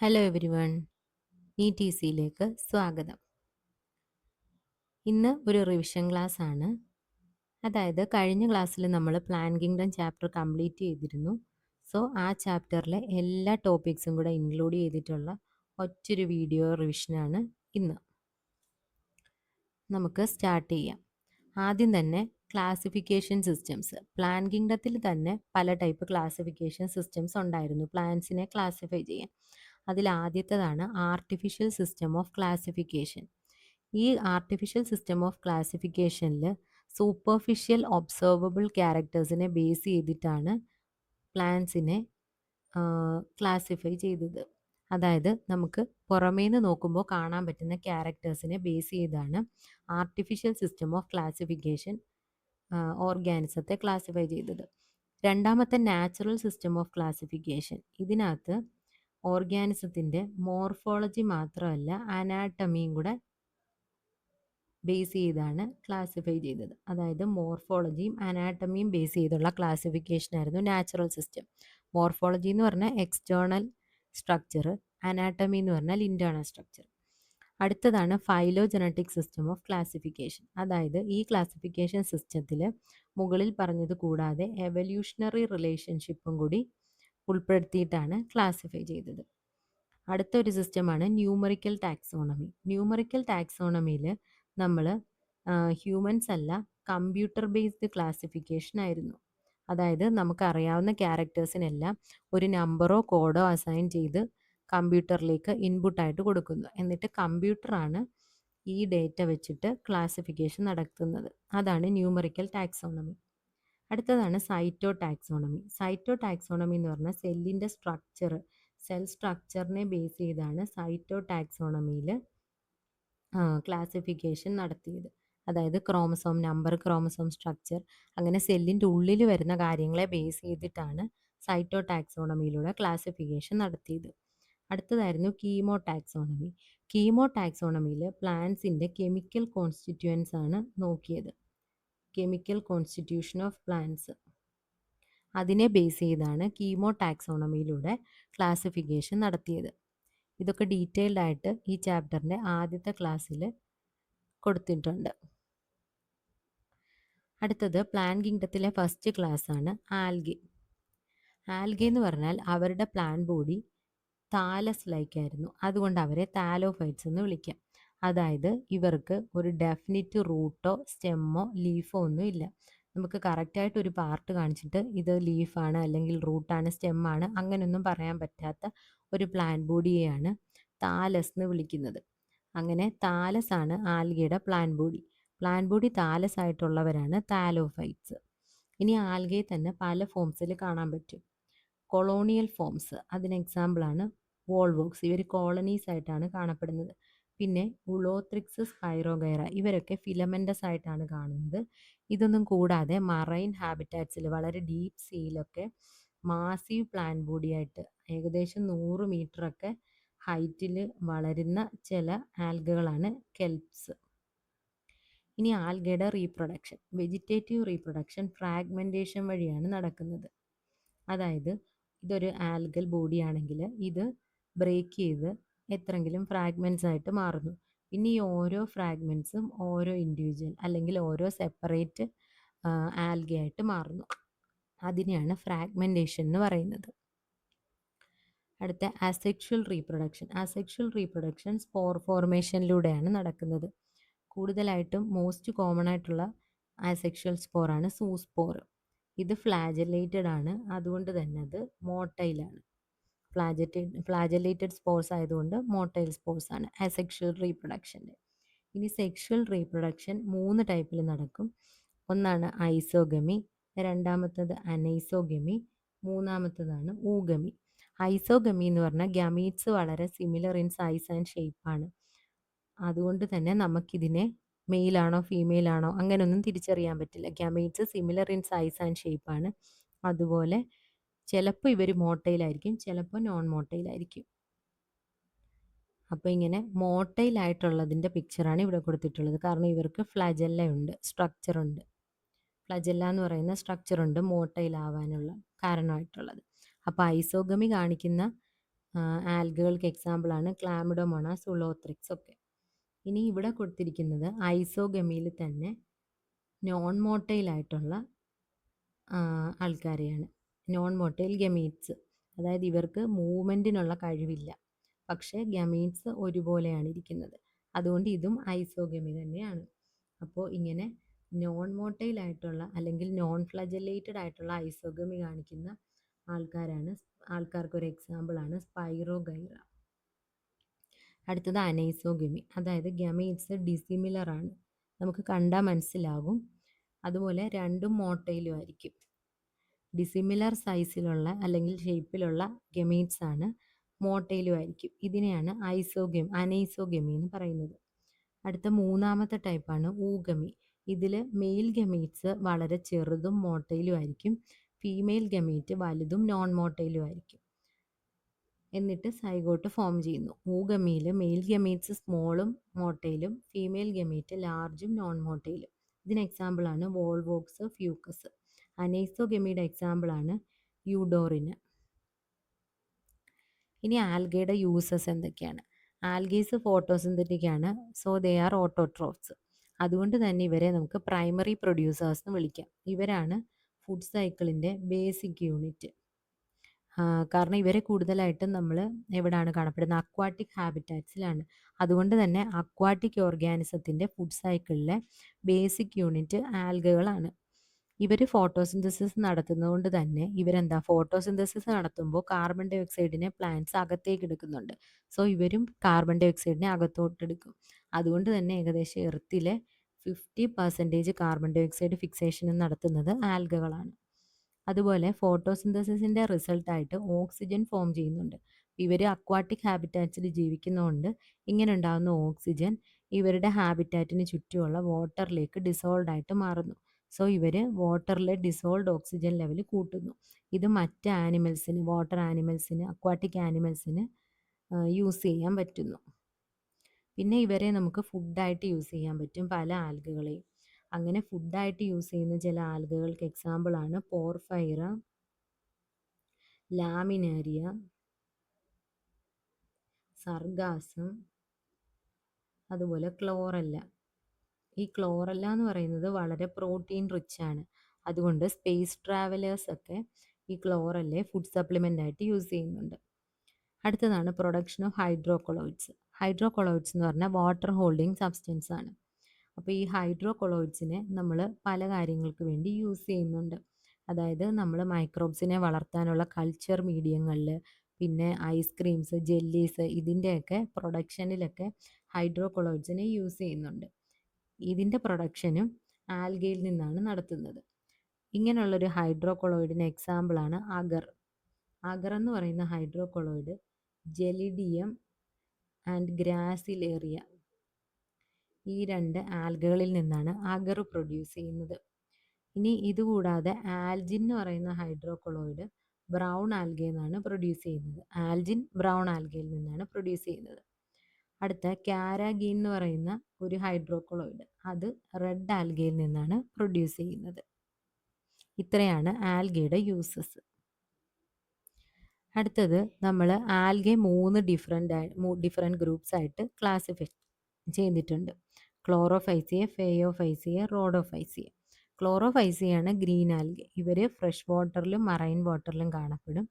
Hello everyone, ഇ ടി സിയിലേക്ക് സ്വാഗതം. ഇന്ന് ഒരു റിവിഷൻ ക്ലാസ് ആണ്. അതായത് കഴിഞ്ഞ ക്ലാസ്സിൽ നമ്മൾ പ്ലാൻ കിങ്ഡം ചാപ്റ്റർ കംപ്ലീറ്റ് ചെയ്തിരുന്നു. സോ ആ ചാപ്റ്ററിലെ എല്ലാ ടോപ്പിക്സും കൂടെ ഇൻക്ലൂഡ് ചെയ്തിട്ടുള്ള ഒറ്റൊരു വീഡിയോ റിവിഷനാണ് ഇന്ന്. നമുക്ക് സ്റ്റാർട്ട് ചെയ്യാം. ആദ്യം തന്നെ ക്ലാസിഫിക്കേഷൻ സിസ്റ്റംസ്. പ്ലാൻ കിങ്ഡത്തിൽ തന്നെ പല ടൈപ്പ് ക്ലാസിഫിക്കേഷൻ സിസ്റ്റംസ് ഉണ്ടായിരുന്നു പ്ലാൻസിനെ ക്ലാസിഫൈ ചെയ്യാൻ. അതിൽ ആദ്യത്തേതാണ് ആർട്ടിഫിഷ്യൽ സിസ്റ്റം ഓഫ് ക്ലാസിഫിക്കേഷൻ. ഈ ആർട്ടിഫിഷ്യൽ സിസ്റ്റം ഓഫ് ക്ലാസിഫിക്കേഷനിൽ സൂപ്പർഫിഷ്യൽ ഒബ്സർവബിൾ ക്യാരക്ടേഴ്സിനെ ബേസ് ചെയ്തിട്ടാണ് പ്ലാൻസിനെ ക്ലാസിഫൈ ചെയ്തത്. അതായത് നമുക്ക് പുറമേന്ന് നോക്കുമ്പോൾ കാണാൻ പറ്റുന്ന ക്യാരക്ടേഴ്സിനെ ബേസ് ചെയ്താണ് ആർട്ടിഫിഷ്യൽ സിസ്റ്റം ഓഫ് ക്ലാസിഫിക്കേഷൻ ഓർഗാനിസത്തെ ക്ലാസിഫൈ ചെയ്തത്. രണ്ടാമത്തെ നാച്ചുറൽ സിസ്റ്റം ഓഫ് ക്ലാസിഫിക്കേഷൻ. ഇതിനകത്ത് ഓർഗാനിസത്തിൻ്റെ മോർഫോളജി മാത്രമല്ല അനാട്ടമിയും കൂടെ ബേസ് ചെയ്താണ് ക്ലാസിഫൈ ചെയ്തത്. അതായത് മോർഫോളജിയും അനാട്ടമിയും ബേസ് ചെയ്തുള്ള ക്ലാസിഫിക്കേഷൻ ആയിരുന്നു നാച്ചുറൽ സിസ്റ്റം. മോർഫോളജി എന്ന് പറഞ്ഞാൽ എക്സ്റ്റേണൽ സ്ട്രക്ചർ, അനാട്ടമി എന്ന് പറഞ്ഞാൽ ഇൻറ്റേർണൽ സ്ട്രക്ചർ. അടുത്തതാണ് ഫൈലോജനറ്റിക് സിസ്റ്റം ഓഫ് ക്ലാസിഫിക്കേഷൻ. അതായത് ഈ ക്ലാസിഫിക്കേഷൻ സിസ്റ്റത്തിൽ മുകളിൽ പറഞ്ഞത് കൂടാതെ എവല്യൂഷണറി റിലേഷൻഷിപ്പും കൂടി ഉൾപ്പെടുത്തിയിട്ടാണ് ക്ലാസിഫൈ ചെയ്തത്. അടുത്തൊരു സിസ്റ്റമാണ് ന്യൂമറിക്കൽ ടാക്സോണമി. ന്യൂമറിക്കൽ ടാക്സോണമിയിൽ നമ്മൾ ഹ്യൂമൻസ് അല്ല കമ്പ്യൂട്ടർ ബേസ്ഡ് ക്ലാസിഫിക്കേഷൻ ആയിരുന്നു. അതായത് നമുക്കറിയാവുന്ന ക്യാരക്ടേഴ്സിനെല്ലാം ഒരു നമ്പറോ കോഡോ അസൈൻ ചെയ്ത് കമ്പ്യൂട്ടറിലേക്ക് ഇൻപുട്ടായിട്ട് കൊടുക്കുന്നു. എന്നിട്ട് കമ്പ്യൂട്ടറാണ് ഈ ഡേറ്റ വെച്ചിട്ട് ക്ലാസിഫിക്കേഷൻ നടത്തുന്നത്. അതാണ് ന്യൂമറിക്കൽ ടാക്സോണമി. അടുത്തതാണ് സൈറ്റോ ടാക്സോണമി. സൈറ്റോ ടാക്സോണമി എന്ന് പറഞ്ഞാൽ സെല്ലിൻ്റെ സ്ട്രക്ചർ, സെൽ സ്ട്രക്ചറിനെ ബേസ് ചെയ്താണ് സൈറ്റോ ടാക്സോണമിയിൽ ക്ലാസിഫിക്കേഷൻ നടത്തിയത്. അതായത് ക്രോമസോം നമ്പർ, ക്രോമസോം സ്ട്രക്ചർ, അങ്ങനെ സെല്ലിൻ്റെ ഉള്ളിൽ വരുന്ന കാര്യങ്ങളെ ബേസ് ചെയ്തിട്ടാണ് സൈറ്റോ ടാക്സോണമിയിലൂടെ ക്ലാസിഫിക്കേഷൻ നടത്തിയത്. അടുത്തതായിരുന്നു കീമോ ടാക്സോണമി. കീമോ ടാക്സോണമിയിൽ പ്ലാന്റ്സിൻ്റെ കെമിക്കൽ കോൺസ്റ്റിറ്റ്യുവൻസ് ആണ് നോക്കിയത്. കെമിക്കൽ കോൺസ്റ്റിറ്റ്യൂഷൻ ഓഫ് പ്ലാന്റ്സ്, അതിനെ ബേസ് ചെയ്താണ് കീമോ ടാക്സോണമിയിലൂടെ ക്ലാസിഫിക്കേഷൻ നടത്തിയത്. ഇതൊക്കെ ഡീറ്റെയിൽഡ് ആയിട്ട് ഈ ചാപ്റ്ററിൻ്റെ ആദ്യത്തെ ക്ലാസ്സിൽ കൊടുത്തിട്ടുണ്ട്. അടുത്തത് പ്ലാൻ കിങ്ഡത്തിലെ ഫസ്റ്റ് ക്ലാസ് ആണ് ആൽഗെ. ആൽഗെ എന്ന് പറഞ്ഞാൽ അവരുടെ പ്ലാൻ ബോഡി താലസ് ലൈക്ക് ആയിരുന്നു. അതുകൊണ്ട് അവരെ താലോഫൈറ്റ്സ് എന്ന് വിളിക്കാം. അതായത് ഇവർക്ക് ഒരു ഡെഫിനിറ്റ് റൂട്ടോ സ്റ്റെമ്മോ ലീഫോ ഒന്നും ഇല്ല. നമുക്ക് കറക്റ്റായിട്ട് ഒരു പാർട്ട് കാണിച്ചിട്ട് ഇത് ലീഫാണ് അല്ലെങ്കിൽ റൂട്ടാണ് സ്റ്റെമ്മാണ് അങ്ങനെയൊന്നും പറയാൻ പറ്റാത്ത ഒരു പ്ലാൻ ബോഡിയെയാണ് താലസ് എന്ന് വിളിക്കുന്നത്. അങ്ങനെ താലസ് ആണ് ആൽഗയുടെ plant body. Plant body thallus ആയിട്ടുള്ളവരാണ് താലോഫൈറ്റ്സ്. ഇനി ആൽഗയെ തന്നെ പല ഫോംസിൽ കാണാൻ പറ്റും. കൊളോണിയൽ ഫോംസ്, അതിന് എക്സാമ്പിളാണ് വോൾവോക്സ്. ഇവർ കോളനീസ് ആയിട്ടാണ് കാണപ്പെടുന്നത്. പിന്നെ ഉളോത്രിക്സ്, സ്പൈറോഗൈറ, ഇവരൊക്കെ ഫിലമെൻറ്റസ് ആയിട്ടാണ് കാണുന്നത്. ഇതൊന്നും കൂടാതെ മറൈൻ ഹാബിറ്റാറ്റ്സിൽ വളരെ ഡീപ്പ് സീയിലൊക്കെ മാസീവ് പ്ലാൻ ബോഡിയായിട്ട് ഏകദേശം 100 മീറ്ററൊക്കെ ഹൈറ്റിൽ വളരുന്ന ചില ആൽഗകളാണ് കെൽപ്സ്. ഇനി ആൽഗയുടെ റീപ്രൊഡക്ഷൻ. വെജിറ്റേറ്റീവ് റീപ്രൊഡക്ഷൻ ഫ്രാഗ്മെൻറ്റേഷൻ വഴിയാണ് നടക്കുന്നത്. അതായത് ഇതൊരു ആൽഗൽ ബോഡി ആണെങ്കിൽ ഇത് ബ്രേക്ക് ചെയ്ത് എത്രയെങ്കിലും ഫ്രാഗ്മെൻറ്റ്സ് ആയിട്ട് മാറുന്നു. പിന്നെ ഈ ഓരോ ഫ്രാഗ്മെൻറ്റ്സും ഓരോ ഇൻഡിവിജ്വൽ അല്ലെങ്കിൽ ഓരോ സെപ്പറേറ്റ് ആൽഗയായിട്ട് മാറുന്നു. അതിനെയാണ് ഫ്രാഗ്മെൻറ്റേഷൻ എന്ന് പറയുന്നത്. അടുത്ത asexual reproduction. Asexual reproduction spore ഫോർമേഷനിലൂടെയാണ് നടക്കുന്നത്. കൂടുതലായിട്ടും മോസ്റ്റ് കോമൺ ആയിട്ടുള്ള അസെക്ഷൽ സ്പോറാണ് സൂസ്പോർ. ഇത് ഫ്ലാജലേറ്റഡ് ആണ്, അതുകൊണ്ട് തന്നെ അത് മോട്ടൈലാണ്. ഫ്ലാജലേറ്റഡ് സ്പോർസ് ആയതുകൊണ്ട് മോട്ടൈൽ സ്പോർസ് ആണ് അസെക്ഷൽ റീപ്രൊഡക്ഷൻ്റെ. ഇനി സെക്ഷൽ റീപ്രൊഡക്ഷൻ 3 ടൈപ്പിൽ നടക്കും. ഒന്നാണ് ഐസോഗമി, രണ്ടാമത്തത് അനൈസോഗമി, മൂന്നാമത്തതാണ് ഊഗമി. ഐസോഗമി എന്ന് പറഞ്ഞാൽ ഗമീറ്റ്സ് വളരെ സിമിലർ ഇൻ സൈസ് ആൻഡ് ഷേപ്പാണ്. അതുകൊണ്ട് തന്നെ നമുക്കിതിനെ മെയിലാണോ ഫീമെയിൽ ആണോ അങ്ങനെയൊന്നും തിരിച്ചറിയാൻ പറ്റില്ല. Gametes similar in size and ഷേപ്പാണ്. അതുപോലെ ചിലപ്പോൾ ഇവർ മോട്ടൈലായിരിക്കും, ചിലപ്പോൾ നോൺ മോട്ടൈലായിരിക്കും. അപ്പോൾ ഇങ്ങനെ മോട്ടൈലായിട്ടുള്ളതിൻ്റെ പിക്ചറാണ് ഇവിടെ കൊടുത്തിട്ടുള്ളത്. കാരണം ഇവർക്ക് ഫ്ലജല്ല ഉണ്ട്, സ്ട്രക്ചറുണ്ട്. ഫ്ലജല്ല എന്ന് പറയുന്ന സ്ട്രക്ചറുണ്ട് മോട്ടൈലാവാനുള്ള കാരണമായിട്ടുള്ളത്. അപ്പോൾ ഐസോഗമി കാണിക്കുന്ന ആൽഗകൾക്ക് എക്സാമ്പിളാണ് ക്ലാമിഡോമോണാസ്, ഉളോത്രിക്സ് ഒക്കെ. ഇനി ഇവിടെ കൊടുത്തിരിക്കുന്നത് ഐസോഗമിയിൽ തന്നെ നോൺ മോട്ടൈൽ ആയിട്ടുള്ള ആൾക്കാരെയാണ്. നോൺ മോട്ടൈൽ ഗമീറ്റ്സ്, അതായത് ഇവർക്ക് മൂവ്മെൻറ്റിനുള്ള കഴിവില്ല, പക്ഷേ ഗമീറ്റ്സ് ഒരുപോലെയാണ് ഇരിക്കുന്നത്. അതുകൊണ്ട് ഇതും ഐസോഗമി തന്നെയാണ്. അപ്പോൾ ഇങ്ങനെ നോൺ മോട്ടൈൽ ആയിട്ടുള്ള അല്ലെങ്കിൽ നോൺ ഫ്ലജല്ലേറ്റഡ് ആയിട്ടുള്ള ഐസോഗമി കാണിക്കുന്ന ആൾക്കാർക്കൊരു എക്സാമ്പിളാണ് സ്പൈറോഗൈറ. അടുത്തത് അനൈസോഗമി, അതായത് ഗമീറ്റ്സ് ഡിസിമിലർ ആണ്, നമുക്ക് കണ്ടാൽ മനസ്സിലാകും. അതുപോലെ രണ്ടും മോട്ടൈലും ആയിരിക്കും. ഡിസിമിലർ സൈസിലുള്ള അല്ലെങ്കിൽ ഷേപ്പിലുള്ള ഗമീറ്റ്സ് ആണ്, മോട്ടൈലും ആയിരിക്കും. ഇതിനെയാണ് അനൈസോഗമി എന്ന് പറയുന്നത്. അടുത്ത മൂന്നാമത്തെ ടൈപ്പാണ് ഊഗമി. ഇതിൽ മെയിൽ ഗമീറ്റ്സ് വളരെ ചെറുതും മോട്ടൈലും ആയിരിക്കും, ഫീമെയിൽ ഗമീറ്റ് വലുതും നോൺ മോട്ടൈലും ആയിരിക്കും. എന്നിട്ട് സൈഗോട്ട് ഫോം ചെയ്യുന്നു. ഊഗമിയിൽ മെയിൽ ഗമീറ്റ്സ് സ്മോളും മോട്ടൈലും, ഫീമെയിൽ ഗമീറ്റ് ലാർജും നോൺ മോട്ടൈലും. ഇതിന് എക്സാമ്പിളാണ് വോൾവോക്സ്, ഫ്യൂക്കസ്. അനൈസോഗമിയുടെ എക്സാമ്പിളാണ് യൂഡോറിന്. ഇനി ആൽഗയുടെ യൂസസ് എന്തൊക്കെയാണ്? ആൽഗീസ് ഫോട്ടോസിന്തറ്റിക് ആണ്, സോ ദേ ആർ ഓട്ടോട്രോഫ്സ്. അതുകൊണ്ട് തന്നെ ഇവരെ നമുക്ക് പ്രൈമറി പ്രൊഡ്യൂസേഴ്സ് എന്ന് വിളിക്കാം. ഇവരാണ് ഫുഡ് സൈക്കിളിൻ്റെ ബേസിക് യൂണിറ്റ്. കാരണം ഇവരെ കൂടുതലായിട്ടും നമ്മൾ എവിടെയാണ് കാണപ്പെടുന്നത്? അക്വാട്ടിക് ഹാബിറ്റാറ്റ്സിലാണ്. അതുകൊണ്ട് തന്നെ അക്വാട്ടിക് ഓർഗാനിസത്തിൻ്റെ ഫുഡ് സൈക്കിളിലെ ബേസിക് യൂണിറ്റ് ആൽഗകളാണ്. ഇവർ ഫോട്ടോസിന്തസിസ് നടത്തുന്നതുകൊണ്ട് തന്നെ ഫോട്ടോസിന്തസിസ് നടത്തുമ്പോൾ കാർബൺ ഡൈ ഓക്സൈഡിനെ പ്ലാന്റ്സ് അകത്തേക്ക് എടുക്കുന്നുണ്ട്. സോ ഇവരും കാർബൺ ഡൈ ഓക്സൈഡിനെ അകത്തോട്ട് എടുക്കും. അതുകൊണ്ട് തന്നെ ഏകദേശം എർത്തിലെ 50% കാർബൺ ഡൈ ഓക്സൈഡ് ഫിക്സേഷൻ നടത്തുന്നത് ആൽഗകളാണ്. അതുപോലെ ഫോട്ടോസിന്തസിസിൻ്റെ റിസൾട്ടായിട്ട് ഓക്സിജൻ ഫോം ചെയ്യുന്നുണ്ട്. ഇവർ അക്വാട്ടിക് ഹാബിറ്റാറ്റ്സിൽ ജീവിക്കുന്നതുകൊണ്ട് ഇങ്ങനെ ഉണ്ടാകുന്ന ഓക്സിജൻ ഇവരുടെ ഹാബിറ്റാറ്റിന് ചുറ്റുമുള്ള വാട്ടറിലേക്ക് ഡിസോൾവ് ആയിട്ട് മാറുന്നു. സോ ഇവർ വാട്ടറിലെ ഡിസോൾവ്ഡ് ഓക്സിജൻ ലെവൽ കൂട്ടുന്നു. ഇത് മറ്റ് ആനിമൽസിന്, വാട്ടർ ആനിമൽസിന്, അക്വാട്ടിക് ആനിമൽസിന് യൂസ് ചെയ്യാൻ പറ്റുന്നു. പിന്നെ ഇവരെ നമുക്ക് ഫുഡായിട്ട് യൂസ് ചെയ്യാൻ പറ്റും, പല ആൽഗകളെയും. അങ്ങനെ ഫുഡായിട്ട് യൂസ് ചെയ്യുന്ന ചില ആൽഗകൾക്ക് എക്സാമ്പിളാണ് പോർഫൈറ, ലാമിനാരിയ, സർഗാസം, അതുപോലെ ക്ലോറല്ല. ഈ ക്ലോറല്ല എന്ന് പറയുന്നത് വളരെ പ്രോട്ടീൻ റിച്ച് ആണ്. അതുകൊണ്ട് സ്പേസ് ട്രാവലേഴ്സ് ഒക്കെ ഈ ക്ലോറല്ലെ ഫുഡ് സപ്ലിമെൻ്റ് ആയിട്ട് യൂസ് ചെയ്യുന്നുണ്ട്. അടുത്തതാണ് പ്രൊഡക്ഷൻ ഓഫ് ഹൈഡ്രോകൊളോയിഡ്സ്. ഹൈഡ്രോകൊളോയിഡ്സ് എന്ന് പറഞ്ഞാൽ വാട്ടർ ഹോൾഡിങ് സബ്സ്റ്റൻസ് ആണ്. അപ്പോൾ ഈ ഹൈഡ്രോകൊളോയിഡ്സിനെ നമ്മൾ പല കാര്യങ്ങൾക്ക് വേണ്ടി യൂസ് ചെയ്യുന്നുണ്ട്. അതായത് നമ്മൾ മൈക്രോബ്സിനെ വളർത്താനുള്ള കൾച്ചർ മീഡിയങ്ങളിൽ, പിന്നെ ഐസ്ക്രീംസ്, ജെല്ലീസ്, ഇതിൻ്റെയൊക്കെ പ്രൊഡക്ഷനിലൊക്കെ ഹൈഡ്രോകൊളോയിഡ്സിനെ യൂസ് ചെയ്യുന്നുണ്ട്. ഇതിൻ്റെ പ്രൊഡക്ഷനും ആൽഗയിൽ നിന്നാണ് നടത്തുന്നത്. ഇങ്ങനെയുള്ളൊരു ഹൈഡ്രോകൊളോയിഡിന് എക്സാമ്പിളാണ് അഗർ. അഗർ എന്ന് പറയുന്ന ഹൈഡ്രോകൊളോയിഡ് ജെലിഡിയം ആൻഡ് ഗ്രാസിലേറിയ, ഈ രണ്ട് ആൽഗകളിൽ നിന്നാണ് അഗർ പ്രൊഡ്യൂസ് ചെയ്യുന്നത്. ഇനി ഇതുകൂടാതെ ആൽജിൻ എന്ന് പറയുന്ന ഹൈഡ്രോകൊളോയിഡ് ബ്രൗൺ ആൽഗയിൽ നിന്നാണ് പ്രൊഡ്യൂസ് ചെയ്യുന്നത്. ആൽജിൻ ബ്രൗൺ ആൽഗയിൽ നിന്നാണ് പ്രൊഡ്യൂസ് ചെയ്യുന്നത്. അടുത്ത കാരാഗീൻ എന്ന് പറയുന്ന ഒരു ഹൈഡ്രോകൊളോയിഡ്, അത് റെഡ് ആൽഗയിൽ നിന്നാണ് പ്രൊഡ്യൂസ് ചെയ്യുന്നത്. ഇത്രയാണ് ആൽഗയുടെ യൂസസ്. അടുത്തത് നമ്മൾ ആൽഗെ 3 ഡിഫറെൻറ്റ് ഗ്രൂപ്പ്സ് ആയിട്ട് ക്ലാസിഫൈ ചെയ്തിട്ടുണ്ട്. ക്ലോറോഫൈസിയ, ഫെയോഫൈസിയ, റോഡോഫൈസിയ. ക്ലോറോഫൈസിയാണ് green algae. ഇവർ ഫ്രഷ് വാട്ടറിലും മറൈൻ വാട്ടറിലും കാണപ്പെടും.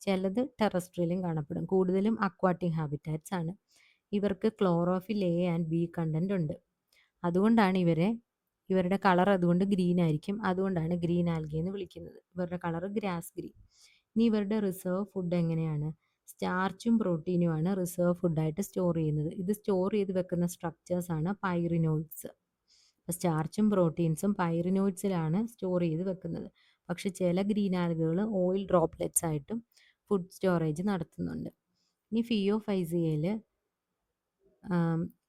ചിലത് ടെറസ്ട്രിയലും കാണപ്പെടും. കൂടുതലും അക്വാട്ടിക് ഹാബിറ്റാറ്റ്സ് ആണ്. ഇവർക്ക് chlorophyll A and B content ഉണ്ട്. അതുകൊണ്ടാണ് ഇവരുടെ കളർ അതുകൊണ്ട് ഗ്രീൻ ആയിരിക്കും. അതുകൊണ്ടാണ് ഗ്രീൻ ആൽഗെ എന്ന് വിളിക്കുന്നത്. ഇവരുടെ കളർ ഗ്രാസ് ഗ്രീൻ. ഇനി ഇവരുടെ റിസർവ് ഫുഡ് എങ്ങനെയാണ്? സ്റ്റാർച്ചും പ്രോട്ടീനുമാണ് റിസർവ് ഫുഡായിട്ട് സ്റ്റോർ ചെയ്യുന്നത്. ഇത് സ്റ്റോർ ചെയ്ത് വെക്കുന്ന സ്ട്രക്ചേഴ്സാണ് പൈറിനോയിഡ്സ്. അപ്പോൾ സ്റ്റാർച്ചും പ്രോട്ടീൻസും പൈറിനോയിഡ്സിലാണ് സ്റ്റോർ ചെയ്ത് വെക്കുന്നത്. പക്ഷെ ചില ഗ്രീൻ ആൽഗകൾ ഓയിൽ ഡ്രോപ്ലെറ്റ്സ് ആയിട്ടും ഫുഡ് സ്റ്റോറേജ് നടത്തുന്നുണ്ട്. ഇനി ഫിയോഫൈസിയയിൽ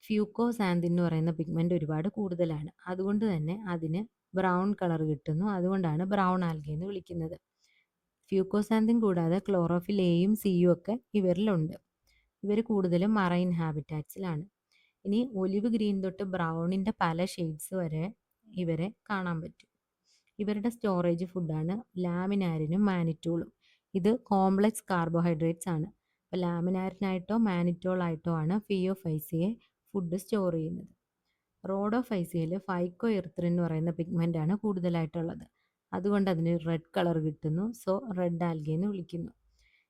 ഫ്യൂക്കോസാന്തിൻ എന്ന് പറയുന്ന പിഗ്മെൻ്റ് ഒരുപാട് കൂടുതലാണ്. അതുകൊണ്ട് തന്നെ അതിന് ബ്രൗൺ കളർ കിട്ടുന്നു. അതുകൊണ്ടാണ് ബ്രൗൺ ആൽഗെ എന്ന് വിളിക്കുന്നത്. ഫ്യൂക്കോസാന്തിൻ കൂടാതെ ക്ലോറോഫിൽ എയും സിയും ഒക്കെ ഇവരിലുണ്ട്. ഇവർ കൂടുതലും മറൈൻ ഹാബിറ്റാറ്റ്സിലാണ്. ഇനി ഒലിവ് ഗ്രീൻ തൊട്ട് ബ്രൗണിൻ്റെ പല ഷെയ്ഡ്സ് വരെ ഇവരെ കാണാൻ പറ്റും. ഇവരുടെ സ്റ്റോറേജ് ഫുഡാണ് ലാമിനാരിനും മാനിറ്റൂളും. ഇത് കോംപ്ലക്സ് കാർബോഹൈഡ്രേറ്റ്സ് ആണ്. അപ്പോൾ ലാമിനാരിനായിട്ടോ മാനിറ്റോളായിട്ടോ ആണ് ഫിയോഫൈസിയെ ഫുഡ് സ്റ്റോർ ചെയ്യുന്നത്. റോഡോഫൈസിയയിൽ ഫൈക്കോ എറിത്രിൻ എന്ന് പറയുന്ന പിഗ്മെൻ്റ് ആണ് കൂടുതലായിട്ടുള്ളത്. അതുകൊണ്ട് അതിന് റെഡ് കളർ കിട്ടുന്നു. സോ റെഡ് ആൽഗെ എന്ന് വിളിക്കുന്നു.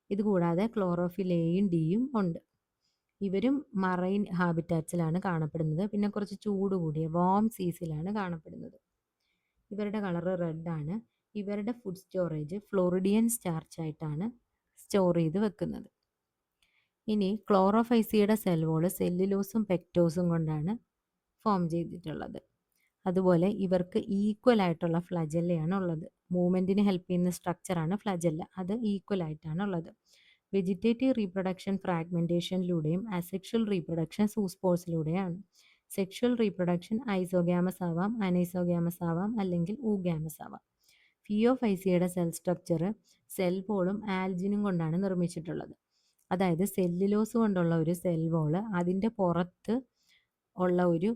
ഇതുകൂടാതെ ക്ലോറോഫിൽ എയും ഡിയും ഉണ്ട്. ഇവരും മറൈൻ ഹാബിറ്റാറ്റ്സിലാണ് കാണപ്പെടുന്നത്. പിന്നെ കുറച്ച് ചൂട് കൂടിയ വാം സീസിലാണ് കാണപ്പെടുന്നത്. ഇവരുടെ കളറ് റെഡ് ആണ്. ഇവരുടെ ഫുഡ് സ്റ്റോറേജ് ഫ്ലോറിഡിയൻ സ്റ്റാർച്ച് ആയിട്ടാണ് സ്റ്റോർ ചെയ്ത് വെക്കുന്നത്. ഇനി ക്ലോറോഫൈസിയുടെ സെൽ വോള് സെല്ലുലോസും പെക്ടോസും കൊണ്ടാണ് ഫോം ചെയ്തിട്ടുള്ളത്. അതുപോലെ ഇവർക്ക് ഈക്വൽ ആയിട്ടുള്ള ഫ്ലജല്ലയാണ് ഉള്ളത്. മൂവ്മെൻറ്റിന് ഹെൽപ്പ് ചെയ്യുന്ന സ്ട്രക്ചറാണ് ഫ്ലജല്ല. അത് ഈക്വൽ ആയിട്ടാണ് ഉള്ളത്. വെജിറ്റേറ്റീവ് റീപ്രൊഡക്ഷൻ ഫ്രാഗ്മെൻറ്റേഷനിലൂടെയും അസെക്ഷൽ റീപ്രൊഡക്ഷൻ സൂസ്പോർസിലൂടെയാണ്. സെക്ഷൽ റീപ്രൊഡക്ഷൻ ഐസോഗ്യാമസ് ആവാം, അനൈസോഗ്യാമസ് ആവാം, അല്ലെങ്കിൽ ഊഗ്യാമസ് ആവാം. ഫിയോഫൈസിയുടെ സെൽ സ്ട്രക്ചർ സെൽ വോളും ആൽജിനും കൊണ്ടാണ് നിർമ്മിച്ചിട്ടുള്ളത്. അതായത് സെല്ലുലോസ് കൊണ്ടുള്ള ഒരു സെൽ വോള്, അതിൻ്റെ പുറത്ത് ഉള്ള ഒരു